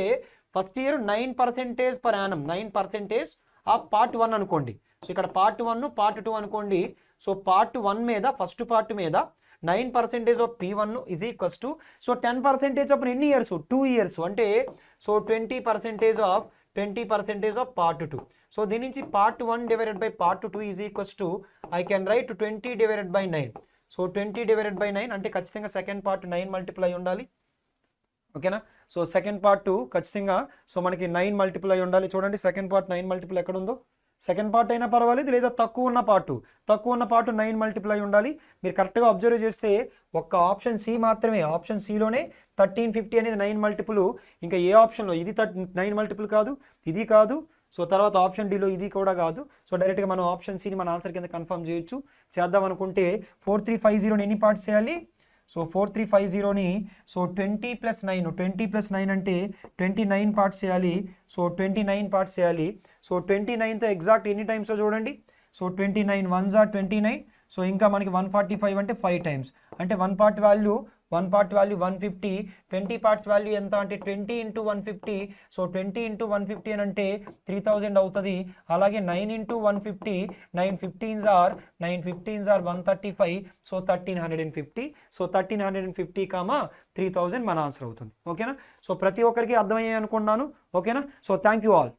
first year 9% per annum, 9% of part 1 అనుకోండి. సో ఇక్కడ పార్ట్ 1, పార్ట్ 2 అనుకోండి. సో పార్ట్ 1 మీద, ఫస్ట్ పార్ట్ మీద 9% of P1 is equals to, so 10% of ఎన్ని ఇయర్స్? 2 years. అంటే సో 20% ఆఫ్ పార్ట్ 2. సో దీని నుంచి part 1 divided by part 2 is equals to I can write 20 divided by 9. So 20 divided by 9 అంటే ఖచ్చితంగా సెకండ్ పార్ట్ 9 మల్టిప్లై ఉండాలి. ఓకేనా? సో సెకండ్ పార్ట్ ఖచ్చితంగా సో మనకి 9 మల్టిప్లై ఉండాలి. చూడండి సెకండ్ పార్ట్ 9 మల్టిప్లై ఎక్కడ ఉందో. సెకండ్ పార్ట్ అయినా పర్వాలేదు, లేదా తక్కువ ఉన్న పార్ట్ 9 మల్టిప్లై ఉండాలి. మీరు కరెక్ట్గా అబ్జర్వ్ చేస్తే ఒక్క ఆప్షన్ సి మాత్రమే, ఆప్షన్ సిలోనే 1350 అనేది 9 మల్టిపుల్. ఇంకా ఏ ఆప్షన్లో ఇది 9 మల్టిపుల్ కాదు, ఇది కాదు, సో తర్వాత ఆప్షన్ డిలో ఇది కూడా కాదు. సో డైరెక్ట్గా మనం ఆప్షన్ సిని మన ఆన్సర్ కింద కన్ఫర్మ్ చేయొచ్చు. చేద్దాం అనుకుంటే 4350ని ఎన్ని పార్ట్స్ చేయాలి? సో 4350ని సో 20 + 9, 20 + 9 అంటే 29 పార్ట్స్ చేయాలి. సో 29 పార్ట్స్ చేయాలి. సో 29తో ఎగ్జాక్ట్ ఎన్ని టైమ్స్ చూడండి. So 29 1s are 29. సో ఇంకా మనకి 145 అంటే 5 టైమ్స్, అంటే one part value 150, 20 parts value ఎంత అంటే 20 × 150. సో 20 × 150 అని అంటే 3000 అవుతుంది. అలాగే 9 × 150, 9 15s are 135. సో 1350. సో 1350, 3000 మన ఆన్సర్ అవుతుంది. ఓకేనా? సో ప్రతి ఒక్కరికి అర్థమయ్యాయి అనుకున్నాను. ఓకేనా? So thank you all.